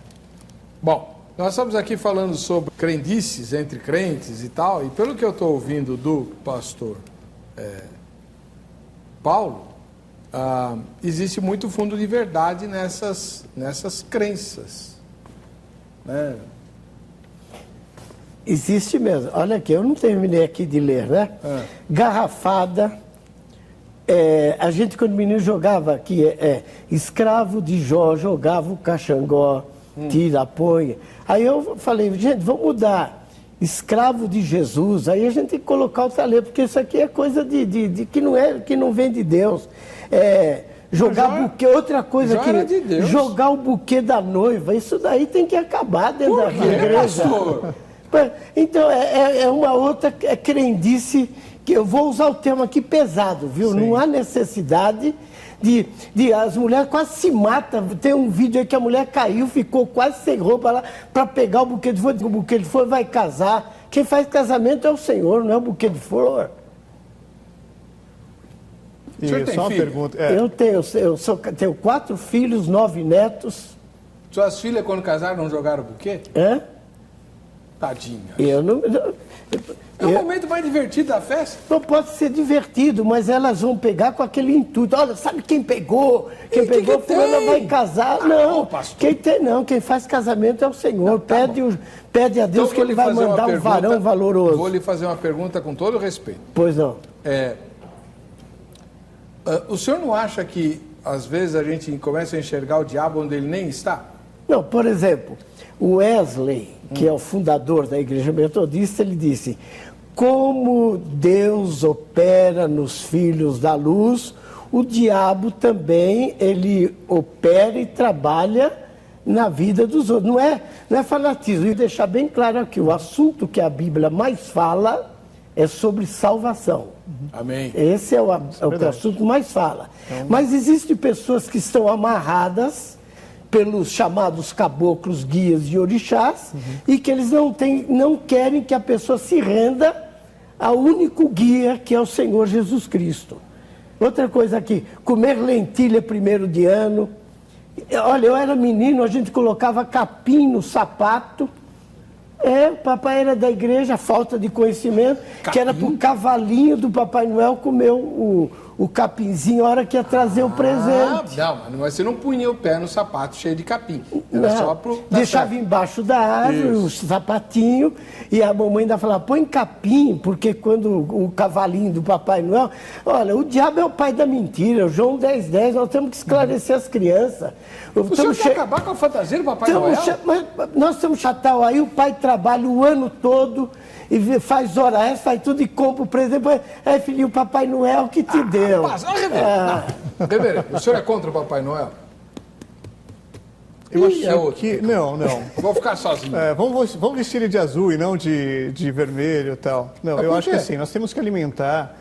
Bom, nós estamos aqui falando sobre crendices entre crentes e tal, e pelo que eu estou ouvindo do pastor Paulo, existe muito fundo de verdade nessas crenças, né? Existe mesmo. Olha aqui, eu não terminei aqui de ler, né? Garrafada. A gente, quando menino, jogava aqui, escravo de Jó, jogava o caxangó, tira, põe. Aí eu falei, gente, vamos mudar. Escravo de Jesus. Aí a gente tem que colocar outra letra, porque isso aqui é coisa de que não vem de Deus. Jogar buquê, outra coisa que jogar o buquê da noiva, isso daí tem que acabar dentro da igreja. Então, é uma outra crendice que eu vou usar o termo aqui pesado, viu? Sim. Não há necessidade de as mulheres quase se matam. Tem um vídeo aí que a mulher caiu, ficou quase sem roupa lá para pegar o buquê de flor. O buquê de flor vai casar. Quem faz casamento é o Senhor, não é o buquê de flor. E só uma pergunta. Eu tenho 4 filhos, 9 netos. Suas filhas, quando casaram, não jogaram buquê? Hã? Tadinha. É o momento mais divertido da festa? Não pode ser divertido, mas elas vão pegar com aquele intuito. Olha, sabe quem pegou? Quem pegou, fulana vai casar. Não, pastor. Quem tem não. Quem faz casamento é o Senhor. Não, tá pede a Deus então, que Ele vai mandar um varão valoroso. Vou lhe fazer uma pergunta com todo respeito. Pois não. O senhor não acha que, às vezes, a gente começa a enxergar o diabo onde ele nem está? Não, por exemplo, o Wesley, que é o fundador da Igreja Metodista, ele disse: como Deus opera nos filhos da luz, o diabo também, ele opera e trabalha na vida dos outros. Não é fanatismo. E deixar bem claro aqui, o assunto que a Bíblia mais fala é sobre salvação. Amém. Esse é o que o assunto mais fala. Então... Mas existem pessoas que estão amarradas pelos chamados caboclos, guias e orixás, e que eles não querem que a pessoa se renda ao único guia, que é o Senhor Jesus Cristo. Outra coisa aqui, comer lentilha primeiro de ano. Olha, eu era menino, a gente colocava capim no sapato. O papai era da igreja, falta de conhecimento, capim? Que era para o cavalinho do Papai Noel comer o capinzinho a hora que ia trazer o presente. Não, mas você não punha o pé no sapato cheio de capim. Era só pro... Deixava embaixo da árvore o sapatinho, e a mamãe ainda falava, põe capim, porque quando o cavalinho do Papai Noel... Olha, o diabo é o pai da mentira, o João 10:10, nós temos que esclarecer as crianças. O senhor quer acabar com a fantasia do Papai Noel? Nós estamos chatados aí, o pai trabalha o ano todo, e faz hora extra, faz tudo e compra o presente. Filhinho, o Papai Noel que te deu. Rapaz, Reverendo, o senhor é contra o Papai Noel? Eu acho que... Não. Vou ficar sozinho. Vamos vestir ele de azul e não de vermelho e tal. Não, eu acho que assim, nós temos que alimentar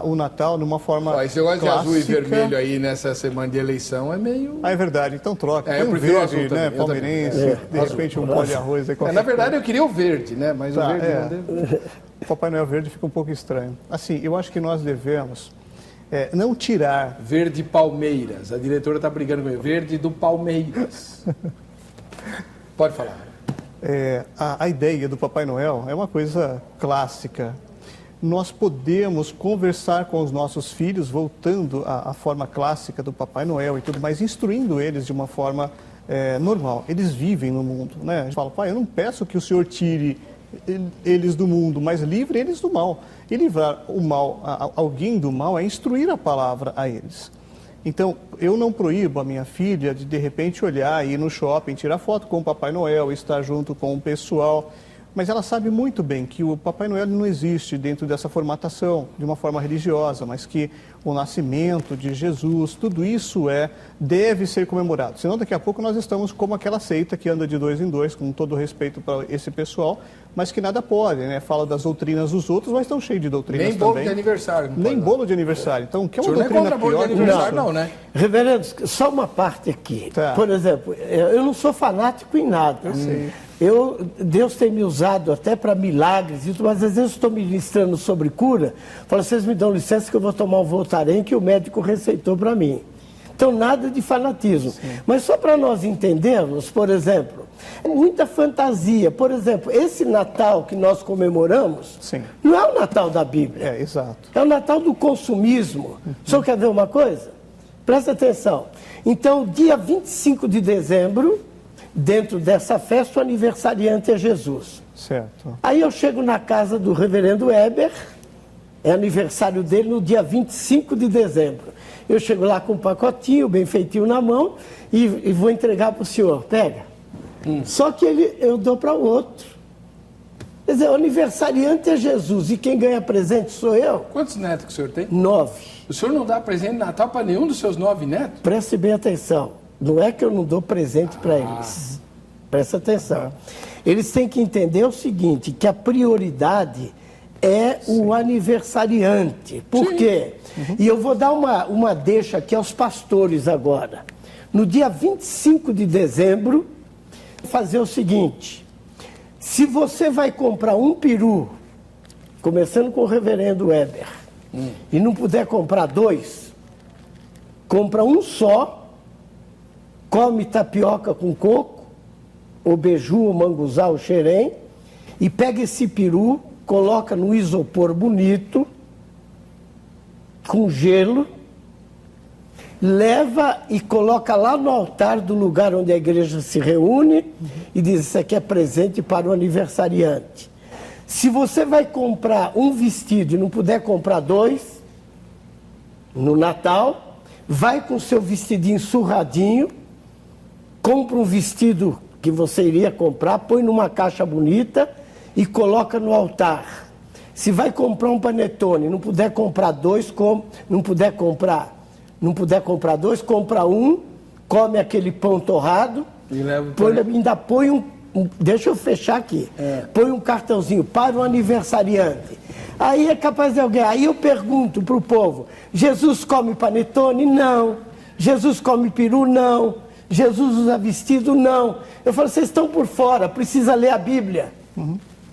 o Natal de uma forma esse negócio de azul e vermelho aí nessa semana de eleição é meio... é verdade, então troca. Eu prefiro verde, azul também, palmeirense, de repente um pó de arroz. Na verdade eu queria o verde, né? Mas o verde não deu. O Papai Noel verde fica um pouco estranho. Assim, eu acho que nós devemos não tirar... Verde Palmeiras, a diretora está brigando com ele. Verde do Palmeiras. Pode falar. A ideia do Papai Noel é uma coisa clássica. Nós podemos conversar com os nossos filhos, voltando à forma clássica do Papai Noel e tudo mais, instruindo eles de uma forma normal. Eles vivem no mundo, né? A gente fala, pai, eu não peço que o senhor tire eles do mundo, mas livre eles do mal. E livrar o mal, alguém do mal, é instruir a palavra a eles. Então, eu não proíbo a minha filha de repente olhar, ir no shopping, tirar foto com o Papai Noel, estar junto com o pessoal... Mas ela sabe muito bem que o Papai Noel não existe dentro dessa formatação, de uma forma religiosa, mas que o nascimento de Jesus, tudo isso deve ser comemorado. Senão, daqui a pouco, nós estamos como aquela seita que anda de 2 em 2, com todo respeito para esse pessoal, mas que nada pode, né? Fala das doutrinas dos outros, mas estão cheios de doutrinas também. Nem bolo de aniversário. Nem bolo de aniversário. Então, que é uma doutrina pior? Bolo de aniversário, não, né? Reverendo, só uma parte aqui. Tá. Por exemplo, eu não sou fanático em nada. Eu sei. Deus tem me usado até para milagres, mas às vezes eu estou ministrando sobre cura, falo, vocês me dão licença que eu vou tomar um Voltaren que o médico receitou para mim. Então, nada de fanatismo. Sim. Mas só para nós entendermos, por exemplo, muita fantasia. Por exemplo, esse Natal que nós comemoramos, sim, não é o Natal da Bíblia. Exato. É o Natal do consumismo. O senhor quer ver uma coisa? Presta atenção. Então, dia 25 de dezembro, dentro dessa festa, o aniversariante é Jesus. Certo. Aí eu chego na casa do reverendo Weber, é aniversário dele no dia 25 de dezembro. Eu chego lá com um pacotinho, bem feitinho na mão, e vou entregar para o senhor. Pega. Só que eu dou para o outro. Quer dizer, o aniversariante é Jesus, e quem ganha presente sou eu. Quantos netos que o senhor tem? 9. O senhor não dá presente de Natal para nenhum dos seus 9 netos? Preste bem atenção. Não é que eu não dou presente para eles. Presta atenção. Eles têm que entender o seguinte, que a prioridade é o aniversariante. Por quê? E eu vou dar uma deixa aqui aos pastores agora. No dia 25 de dezembro, fazer o seguinte: se você vai comprar um peru, começando com o reverendo Weber, e não puder comprar 2, compra um só, come tapioca com coco, ou beiju, ou manguzá, ou xerém, e pega esse peru, coloca no isopor bonito, com gelo, leva e coloca lá no altar do lugar onde a igreja se reúne e diz: isso aqui é presente para o aniversariante. Se você vai comprar um vestido e não puder comprar 2, no Natal, vai com o seu vestidinho surradinho, compra um vestido que você iria comprar, põe numa caixa bonita e coloca no altar. Se vai comprar um panetone, não puder comprar 2, não puder comprar 2, compra um, come aquele pão torrado, e ainda põe deixa eu fechar aqui, põe um cartãozinho para o aniversariante. Aí é capaz de alguém, aí eu pergunto para o povo: Jesus come panetone? Não. Jesus come peru? Não. Jesus usa vestido? Não. Eu falo: vocês estão por fora, precisa ler a Bíblia.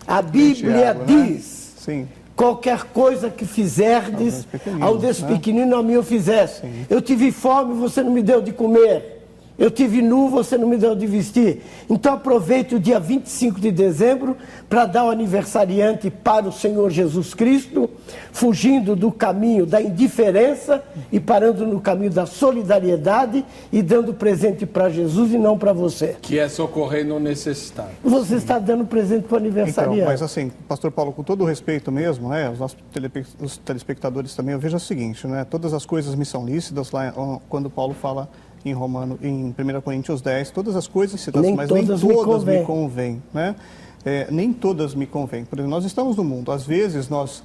A Bíblia diz... Sim. Qualquer coisa que fizerdes ao despequenino, a mim eu fizesse. Eu tive fome, você não me deu de comer. Eu tive nu, você não me deu de vestir. Então aproveite o dia 25 de dezembro para dar o aniversariante para o Senhor Jesus Cristo, fugindo do caminho da indiferença e parando no caminho da solidariedade e dando presente para Jesus e não para você. Que é socorrer no necessitado. Você está dando presente para o aniversariante. Então, mas assim, pastor Paulo, com todo o respeito mesmo, os nossos os telespectadores também, eu vejo o seguinte, né? Todas as coisas me são lícitas, lá quando Paulo fala em 1 Coríntios 10, todas as coisas citadas, mas nem todas me convêm, né? Nem todas me convêm. Por exemplo, nós estamos no mundo, às vezes nós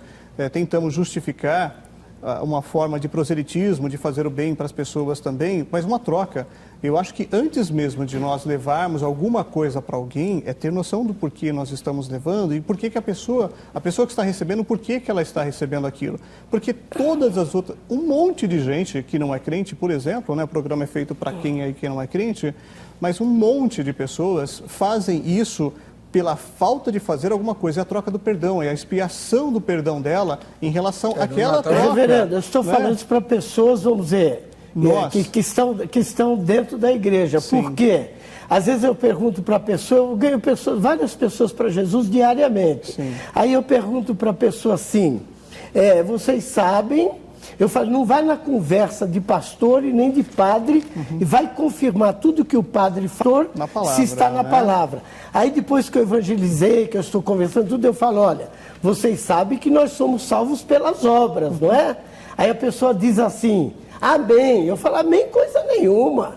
tentamos justificar uma forma de proselitismo, de fazer o bem para as pessoas também, mas uma troca. Eu acho que antes mesmo de nós levarmos alguma coisa para alguém, é ter noção do porquê nós estamos levando e por que a pessoa que está recebendo, por que ela está recebendo aquilo. Porque todas as outras, um monte de gente que não é crente, por exemplo, né, o programa é feito para quem é e quem não é crente, mas um monte de pessoas fazem isso pela falta de fazer alguma coisa, é a troca do perdão, é a expiação do perdão dela em relação àquela troca. Reverendo, eu estou falando isso para pessoas, vamos dizer, que estão dentro da igreja. Sim. Por quê? Às vezes eu pergunto para a pessoa, eu ganho várias pessoas para Jesus diariamente. Sim. Aí eu pergunto para a pessoa assim, vocês sabem, eu falo, não vai na conversa de pastor e nem de padre e vai confirmar tudo que o padre falou, se está na palavra. Aí depois que eu evangelizei, que eu estou conversando tudo, eu falo: olha, vocês sabem que nós somos salvos pelas obras, não é? Aí a pessoa diz assim: amém. Eu falo: amém coisa nenhuma.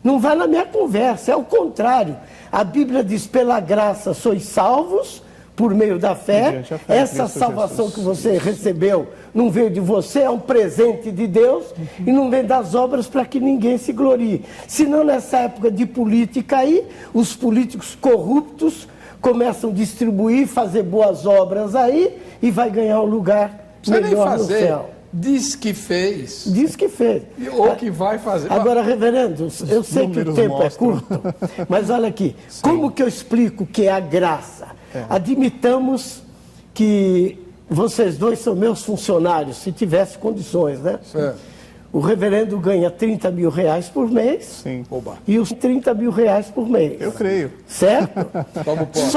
Não vai na minha conversa, é o contrário. A Bíblia diz: pela graça sois salvos por meio da fé. Essa salvação que você recebeu não veio de você, é um presente de Deus e não vem das obras para que ninguém se glorie. Senão, nessa época de política aí, os políticos corruptos começam a distribuir, fazer boas obras aí e vai ganhar um lugar melhor no céu. Diz que fez. Diz que fez. Ou que vai fazer. Agora, reverendo, eu sei que o tempo é curto, mas olha aqui, como que eu explico que é a graça? Admitamos que vocês dois são meus funcionários, se tivesse condições, né? Certo. O reverendo ganha 30 mil reais por mês. Sim. Oba. E os 30 mil reais por mês. Eu creio. Certo? Tomo posse.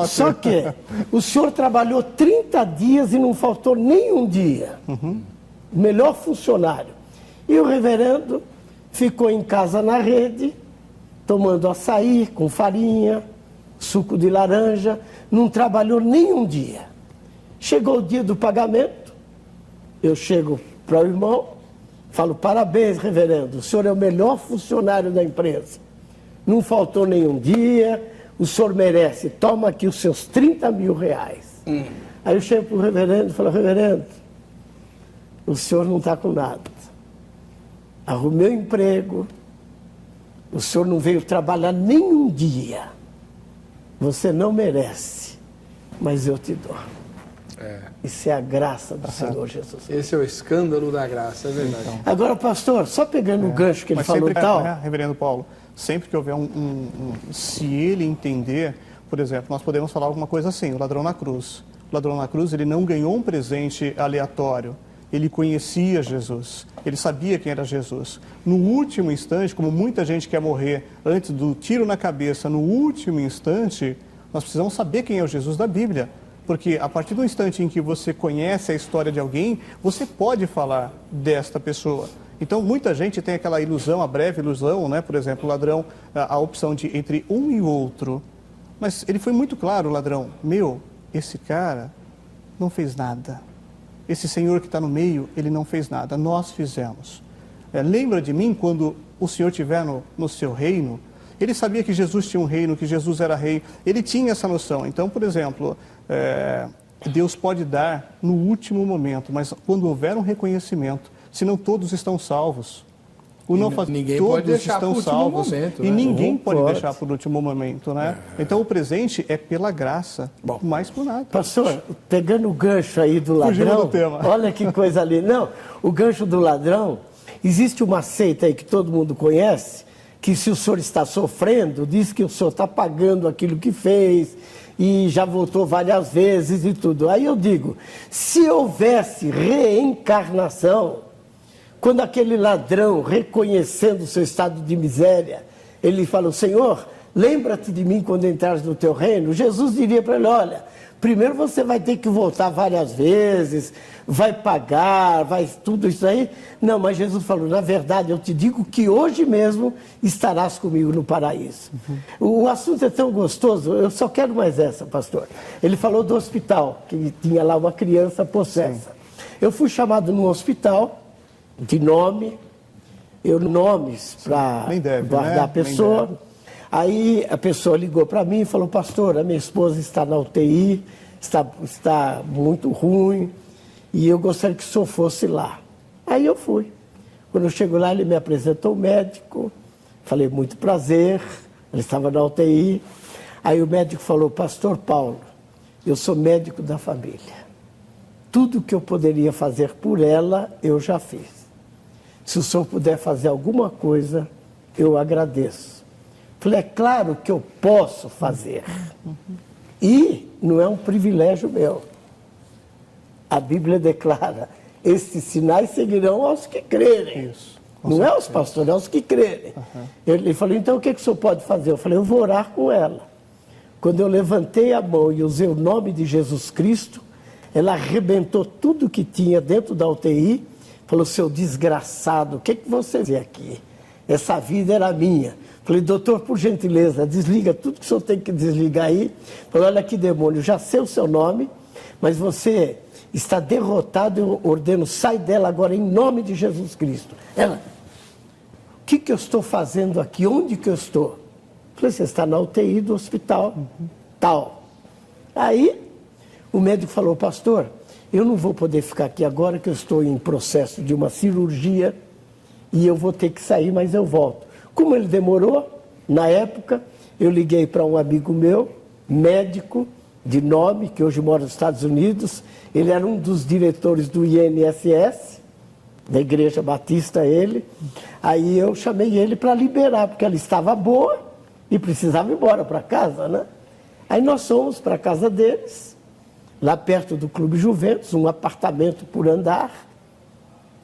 Só que o senhor trabalhou 30 dias e não faltou nenhum dia. Melhor funcionário. E o reverendo ficou em casa na rede, tomando açaí com farinha, suco de laranja, não trabalhou nenhum dia. Chegou o dia do pagamento, eu chego para o irmão, falo: parabéns, reverendo, o senhor é o melhor funcionário da empresa. Não faltou nenhum dia, o senhor merece, toma aqui os seus 30 mil reais. Aí eu chego para o reverendo e falo: reverendo, o senhor não está com nada. Arrumei um emprego, o senhor não veio trabalhar nenhum dia. Você não merece. mas eu te dou. Isso é a graça do Senhor Jesus. Esse é o escândalo da graça, é verdade. Então. Agora, pastor, só pegando o gancho que ele falou e tal... Reverendo Paulo, sempre que houver se ele entender, por exemplo, nós podemos falar alguma coisa assim, o ladrão na cruz. O ladrão na cruz, ele não ganhou um presente aleatório. Ele conhecia Jesus, ele sabia quem era Jesus. No último instante, como muita gente quer morrer antes do tiro na cabeça, no último instante, nós precisamos saber quem é o Jesus da Bíblia. Porque a partir do instante em que você conhece a história de alguém, você pode falar desta pessoa. Então, muita gente tem aquela ilusão, a breve ilusão, né? Por exemplo, o ladrão, a opção de entre um e outro. Mas ele foi muito claro, o ladrão. Esse cara não fez nada. Esse Senhor que está no meio, ele não fez nada. Nós fizemos. Lembra de mim quando o Senhor estiver no seu reino? Ele sabia que Jesus tinha um reino, que Jesus era rei. Ele tinha essa noção. Então, por exemplo... Deus pode dar no último momento, mas quando houver um reconhecimento, senão todos estão salvos. Ninguém pode deixar por último momento, e ninguém pode deixar por último momento, né? Então o presente é pela graça, mais por nada. Pastor, pegando o gancho aí do ladrão, olha que coisa ali. Não, o gancho do ladrão, existe uma seita aí que todo mundo conhece, que se o senhor está sofrendo, diz que o senhor está pagando aquilo que fez, e já voltou várias vezes e tudo. Aí eu digo, se houvesse reencarnação, quando aquele ladrão, reconhecendo o seu estado de miséria, ele falou, Senhor, lembra-te de mim quando entrares no teu reino, Jesus diria para ele, olha, primeiro você vai ter que voltar várias vezes, vai pagar, vai tudo isso aí. Não, mas Jesus falou, na verdade, eu te digo que hoje mesmo estarás comigo no paraíso. O assunto é tão gostoso, eu só quero mais essa, pastor. Ele falou do hospital, que tinha lá uma criança possessa. Eu fui chamado no hospital, de nome, nomes para guardar a pessoa. Aí a pessoa ligou para mim e falou, pastor, a minha esposa está na UTI, está muito ruim, e eu gostaria que o senhor fosse lá. Aí eu fui. Quando eu chego lá, ele me apresentou o médico, falei, muito prazer, ele estava na UTI. Aí o médico falou, pastor Paulo, eu sou médico da família. Tudo que eu poderia fazer por ela, eu já fiz. Se o senhor puder fazer alguma coisa, eu agradeço. Falei, é claro que eu posso fazer. E não é um privilégio meu. A Bíblia declara, esses sinais seguirão aos que crerem. Isso, não é aos pastores, é aos que crerem. Ele falou, então o que o senhor pode fazer? Eu falei, eu vou orar com ela. Quando eu levantei a mão e usei o nome de Jesus Cristo, ela arrebentou tudo que tinha dentro da UTI, falou, seu desgraçado, o que você vê aqui? Essa vida era minha. Falei, doutor, por gentileza, desliga tudo que o senhor tem que desligar aí. Falei, olha que demônio, já sei o seu nome, mas você está derrotado, eu ordeno, sai dela agora em nome de Jesus Cristo. Ela, o que eu estou fazendo aqui? Onde que eu estou? Falei, você está na UTI do hospital, tal. Aí, o médico falou, pastor, eu não vou poder ficar aqui agora que eu estou em processo de uma cirurgia e eu vou ter que sair, mas eu volto. Como ele demorou, na época, eu liguei para um amigo meu, médico, de nome, que hoje mora nos Estados Unidos. Ele era um dos diretores do INSS, da Igreja Batista, ele. Aí eu chamei ele para liberar, porque ela estava boa e precisava ir embora para casa, né? Aí nós fomos para a casa deles, lá perto do Clube Juventus, um apartamento por andar,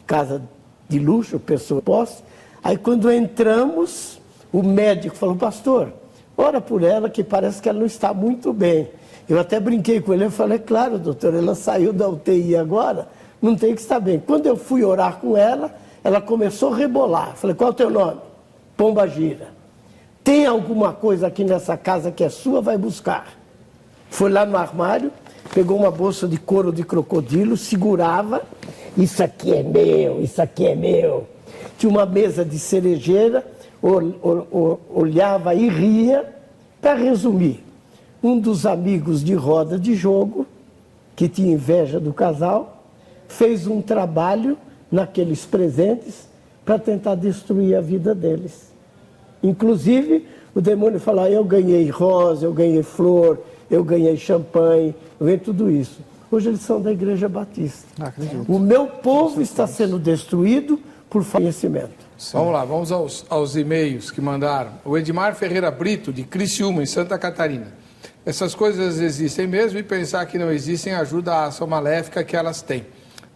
casa de luxo, pessoa posse. Aí quando entramos, o médico falou, pastor, ora por ela que parece que ela não está muito bem. Eu até brinquei com ele, eu falei, claro, doutor, ela saiu da UTI agora, não tem que estar bem. Quando eu fui orar com ela, ela começou a rebolar. Falei, qual é o teu nome? Pomba Gira. Tem alguma coisa aqui nessa casa que é sua, vai buscar. Foi lá no armário, pegou uma bolsa de couro de crocodilo, segurava, isso aqui é meu, isso aqui é meu. Tinha uma mesa de cerejeira, olhava e ria. Para resumir, um dos amigos de roda de jogo, que tinha inveja do casal, fez um trabalho naqueles presentes para tentar destruir a vida deles. Inclusive, o demônio falou, eu ganhei rosa, eu ganhei flor, eu ganhei champanhe, eu ganhei tudo isso. Hoje eles são da Igreja Batista. O meu povo está sendo destruído por conhecimento. Vamos lá, vamos aos e-mails que mandaram. O Edmar Ferreira Brito, de Criciúma, em Santa Catarina. Essas coisas existem mesmo e pensar que não existem ajuda a ação maléfica que elas têm.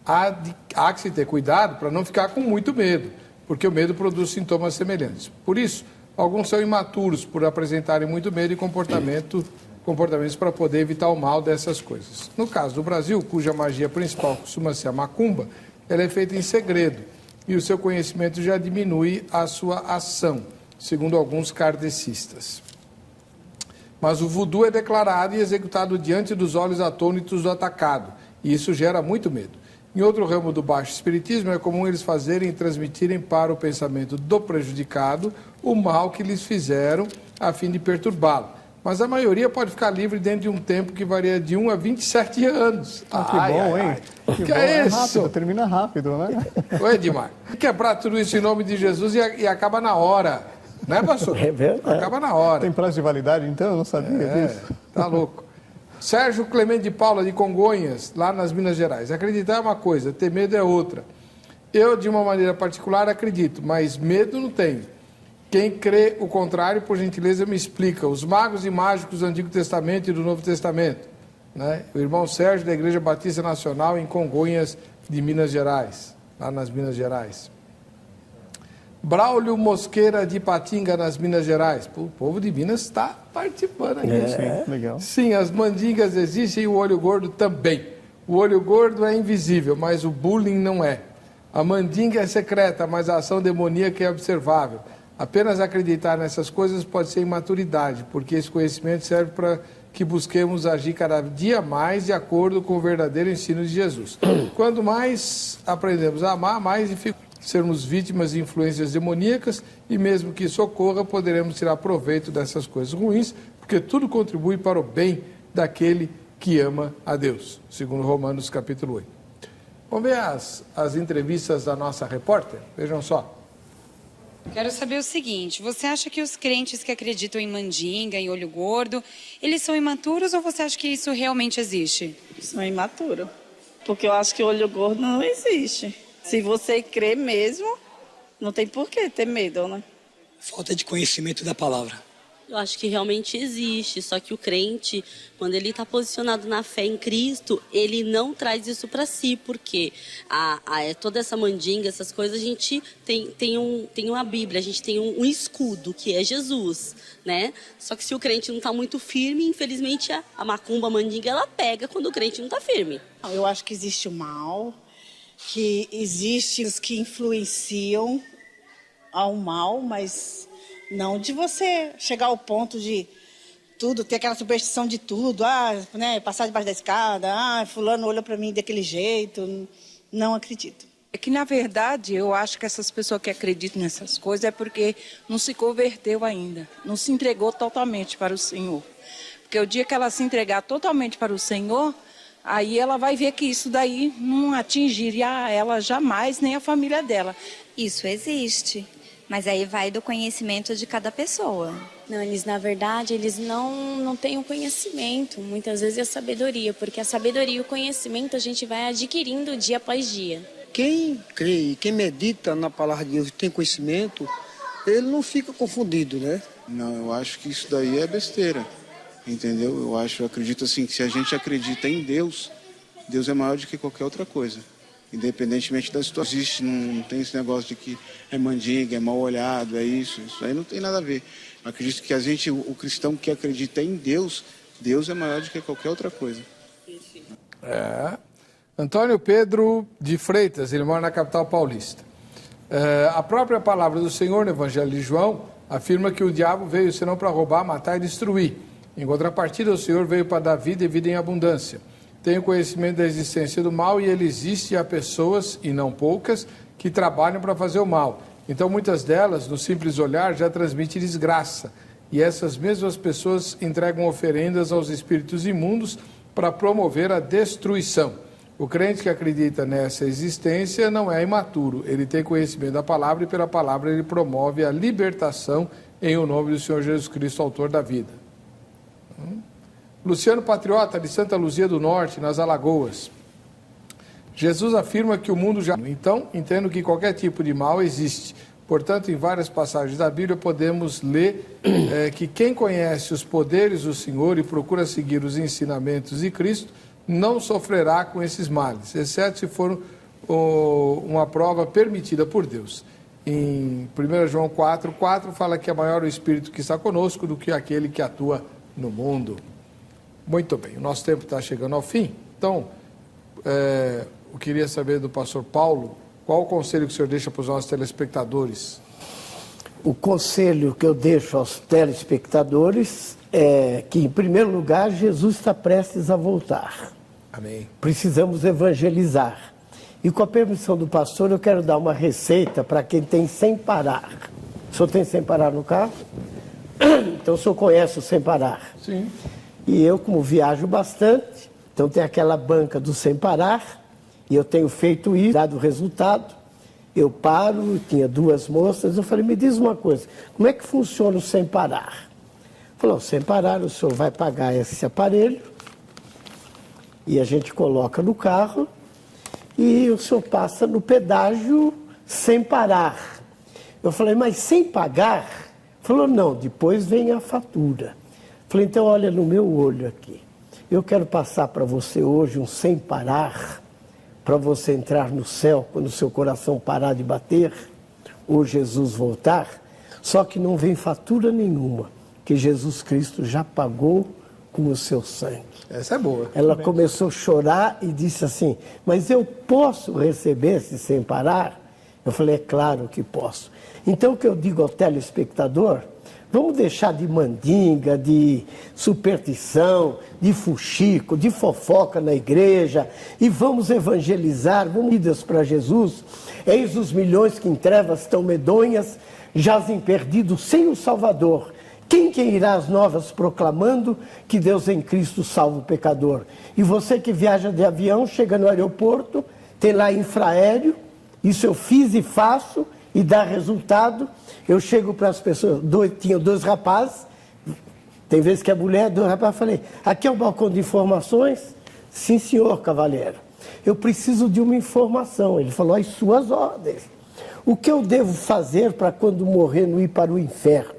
Há que se ter cuidado para não ficar com muito medo, porque o medo produz sintomas semelhantes. Por isso, alguns são imaturos por apresentarem muito medo e comportamentos para poder evitar o mal dessas coisas. No caso do Brasil, cuja magia principal costuma ser a macumba, ela é feita em segredo e o seu conhecimento já diminui a sua ação, segundo alguns kardecistas. Mas o voodoo é declarado e executado diante dos olhos atônitos do atacado, e isso gera muito medo. Em outro ramo do baixo espiritismo, é comum eles fazerem e transmitirem para o pensamento do prejudicado o mal que lhes fizeram a fim de perturbá-lo. Mas a maioria pode ficar livre dentro de um tempo que varia de 1 a 27 anos. Que bom, hein? Que bom, é isso? Rápido, termina rápido, né? Oi, Edmar. Quebrar tudo isso em nome de Jesus e acaba na hora. Né, pastor? É verdade. Acaba na hora. Tem prazo de validade, então? Eu não sabia disso. Tá louco. Sérgio Clemente de Paula, de Congonhas, lá nas Minas Gerais. Acreditar é uma coisa, ter medo é outra. Eu, de uma maneira particular, acredito, mas medo não tenho. Quem crê o contrário, por gentileza, me explica. Os magos e mágicos do Antigo Testamento e do Novo Testamento. Né? O irmão Sérgio, da Igreja Batista Nacional, em Congonhas, de Minas Gerais. Lá nas Minas Gerais. Braulio Mosqueira, de Ipatinga, nas Minas Gerais. O povo de Minas está participando aqui. Sim, legal. Sim, as mandingas existem e o olho gordo também. O olho gordo é invisível, mas o bullying não é. A mandinga é secreta, mas a ação demoníaca é observável. Apenas acreditar nessas coisas pode ser imaturidade, porque esse conhecimento serve para que busquemos agir cada dia mais de acordo com o verdadeiro ensino de Jesus. Quanto mais aprendemos a amar, mais dificultades sermos vítimas de influências demoníacas e mesmo que isso ocorra, poderemos tirar proveito dessas coisas ruins, porque tudo contribui para o bem daquele que ama a Deus, segundo Romanos capítulo 8. Vamos ver as entrevistas da nossa repórter? Vejam só. Quero saber o seguinte, você acha que os crentes que acreditam em mandinga, em olho gordo, eles são imaturos ou você acha que isso realmente existe? São imaturos, porque eu acho que o olho gordo não existe. Se você crê mesmo, não tem por que ter medo, né? Falta de conhecimento da palavra. Eu acho que realmente existe, só que o crente, quando ele está posicionado na fé em Cristo, ele não traz isso para si, porque toda essa mandinga, essas coisas, a gente tem uma Bíblia, a gente tem um escudo, que é Jesus, né? Só que se o crente não está muito firme, infelizmente a macumba, a mandinga, ela pega quando o crente não está firme. Eu acho que existe o mal, que existe os que influenciam ao mal, mas não de você chegar ao ponto de tudo, ter aquela superstição de tudo, passar debaixo da escada, fulano olhou para mim daquele jeito, não acredito. É que, na verdade, eu acho que essas pessoas que acreditam nessas coisas é porque não se converteu ainda, não se entregou totalmente para o Senhor. Porque o dia que ela se entregar totalmente para o Senhor, aí ela vai ver que isso daí não atingiria ela jamais, nem a família dela. Isso existe, mas aí vai do conhecimento de cada pessoa. Não, eles, na verdade, eles não têm o conhecimento, muitas vezes é a sabedoria, porque a sabedoria e o conhecimento a gente vai adquirindo dia após dia. Quem crê, quem medita na palavra de Deus e tem conhecimento, ele não fica confundido, né? Não, eu acho que isso daí é besteira, entendeu? Eu acredito assim, que se a gente acredita em Deus, Deus é maior do que qualquer outra coisa. Independentemente da situação. Não tem esse negócio de que é mandinga, é mal olhado, é isso aí não tem nada a ver. Eu acredito que o cristão que acredita em Deus, Deus é maior do que qualquer outra coisa. Antônio Pedro de Freitas, ele mora na capital paulista. A própria palavra do Senhor no Evangelho de João afirma que o diabo veio senão para roubar, matar e destruir. Em contrapartida, o Senhor veio para dar vida e vida em abundância. Tenho conhecimento da existência do mal e ele existe, e há pessoas, e não poucas, que trabalham para fazer o mal. Então, muitas delas, no simples olhar, já transmitem desgraça. E essas mesmas pessoas entregam oferendas aos espíritos imundos para promover a destruição. O crente que acredita nessa existência não é imaturo. Ele tem conhecimento da palavra e pela palavra ele promove a libertação em o nome do Senhor Jesus Cristo, autor da vida. Luciano Patriota, de Santa Luzia do Norte, nas Alagoas. Jesus afirma que o mundo já... Então, entendo que qualquer tipo de mal existe. Portanto, em várias passagens da Bíblia, podemos ler que quem conhece os poderes do Senhor e procura seguir os ensinamentos de Cristo, não sofrerá com esses males, exceto se for uma prova permitida por Deus. Em 1 João 4,4 fala que é maior o Espírito que está conosco do que aquele que atua no mundo. Muito bem, o nosso tempo está chegando ao fim. Então, eu queria saber do pastor Paulo, qual o conselho que o senhor deixa para os nossos telespectadores? O conselho que eu deixo aos telespectadores é que, em primeiro lugar, Jesus está prestes a voltar. Amém. Precisamos evangelizar. E com a permissão do pastor, eu quero dar uma receita para quem tem Sem Parar. O senhor tem Sem Parar no carro? Então o senhor conhece o Sem Parar. Sim. E eu, como viajo bastante, então tem aquela banca do Sem Parar, e eu tenho feito isso, dado o resultado, eu paro, tinha duas moças, eu falei, me diz uma coisa, como é que funciona o Sem Parar? Falou, Sem Parar, o senhor vai pagar esse aparelho, e a gente coloca no carro, e o senhor passa no pedágio sem parar. Eu falei, mas sem pagar? Falou, não, depois vem a fatura. Falei, então olha no meu olho aqui, eu quero passar para você hoje um Sem Parar, para você entrar no céu quando o seu coração parar de bater, ou Jesus voltar, só que não vem fatura nenhuma, que Jesus Cristo já pagou com o seu sangue. Essa é boa. Ela começou a chorar e disse assim, mas eu posso receber esse Sem Parar? Eu falei, é claro que posso. Então o que eu digo ao telespectador, vamos deixar de mandinga, de superstição, de fuxico, de fofoca na igreja e vamos evangelizar, vamos ir para Jesus. Eis os milhões que em trevas tão medonhas jazem perdidos sem o Salvador. Quem irá às novas proclamando que Deus em Cristo salva o pecador? E você que viaja de avião, chega no aeroporto, tem lá infraéreo, isso eu fiz e faço e dá resultado. Eu chego para as pessoas, tinha dois rapazes, tem vezes que a mulher, dois rapazes, falei, aqui é o balcão de informações? Sim, senhor cavaleiro, eu preciso de uma informação. Ele falou, as suas ordens. O que eu devo fazer para quando morrer não ir para o inferno?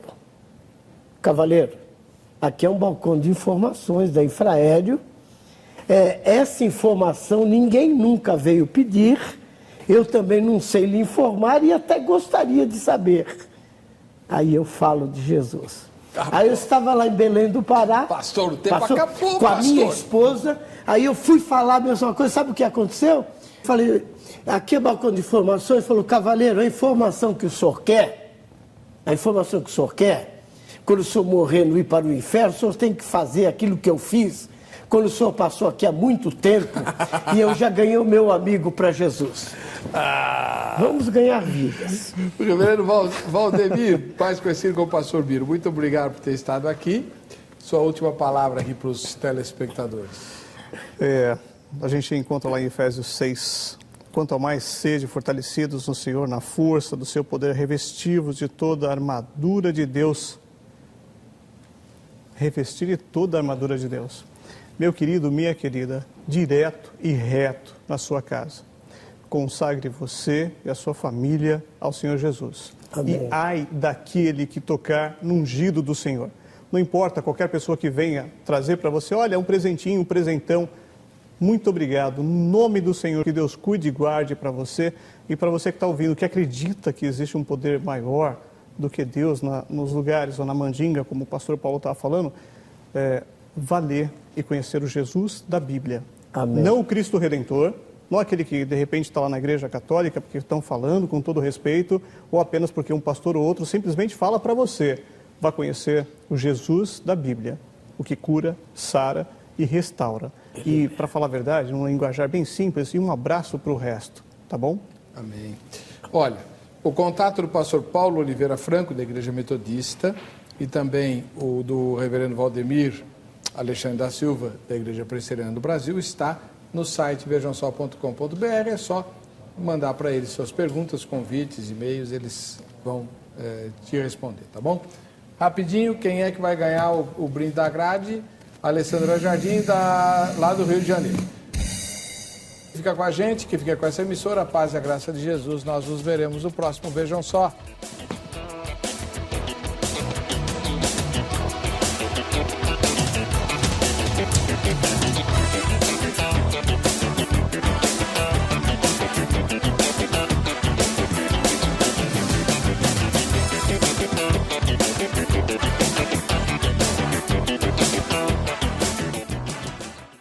Cavaleiro, aqui é um balcão de informações da Infraéreo. Essa informação ninguém nunca veio pedir, eu também não sei lhe informar e até gostaria de saber. Aí eu falo de Jesus. Aí eu estava lá em Belém do Pará. Pastor, o tempo acabou, com a minha esposa. Aí eu fui falar a mesma coisa. Sabe o que aconteceu? Falei, aqui é balcão de informações. Ele falou, cavaleiro, a informação que o senhor quer, quando o senhor morrer não ir para o inferno, o senhor tem que fazer aquilo que eu fiz quando o senhor passou aqui há muito tempo e eu já ganhei o meu amigo para Jesus. Vamos ganhar vidas. O reverendo Valdemir, mais conhecido como Pastor Biro, muito obrigado por ter estado aqui. Sua última palavra aqui para os telespectadores. A gente encontra lá em Efésios 6, quanto a mais sede fortalecidos no Senhor, na força do seu poder, revestivos de toda a armadura de Deus. Revestir de toda a armadura de Deus. Meu querido, minha querida, direto e reto na sua casa. Consagre você e a sua família ao Senhor Jesus. Amém. E ai daquele que tocar no ungido do Senhor. Não importa qualquer pessoa que venha trazer para você, olha, um presentinho, um presentão. Muito obrigado. No nome do Senhor, que Deus cuide e guarde para você e para você que está ouvindo, que acredita que existe um poder maior do que Deus nos lugares ou na mandinga, como o pastor Paulo estava falando, valer e conhecer o Jesus da Bíblia. Amém. Não o Cristo Redentor, não aquele que de repente está lá na igreja católica porque estão falando com todo respeito, ou apenas porque um pastor ou outro simplesmente fala para você. Vá conhecer o Jesus da Bíblia, o que cura, sara e restaura. E, para falar a verdade, num linguajar bem simples, e um abraço para o resto, tá bom? Amém. Olha, o contato do pastor Paulo Oliveira Franco, da Igreja Metodista, e também o do reverendo Valdemir Alexandre da Silva, da Igreja Presbiteriana do Brasil, está no site vejamsó.com.br. É só mandar para eles suas perguntas, convites, e-mails, eles vão te responder, tá bom? Rapidinho, quem é que vai ganhar o brinde da grade? Alessandra Jardim, lá do Rio de Janeiro. Fica com a gente, que fica com essa emissora, a paz e a graça de Jesus. Nós nos veremos no próximo. Vejam só.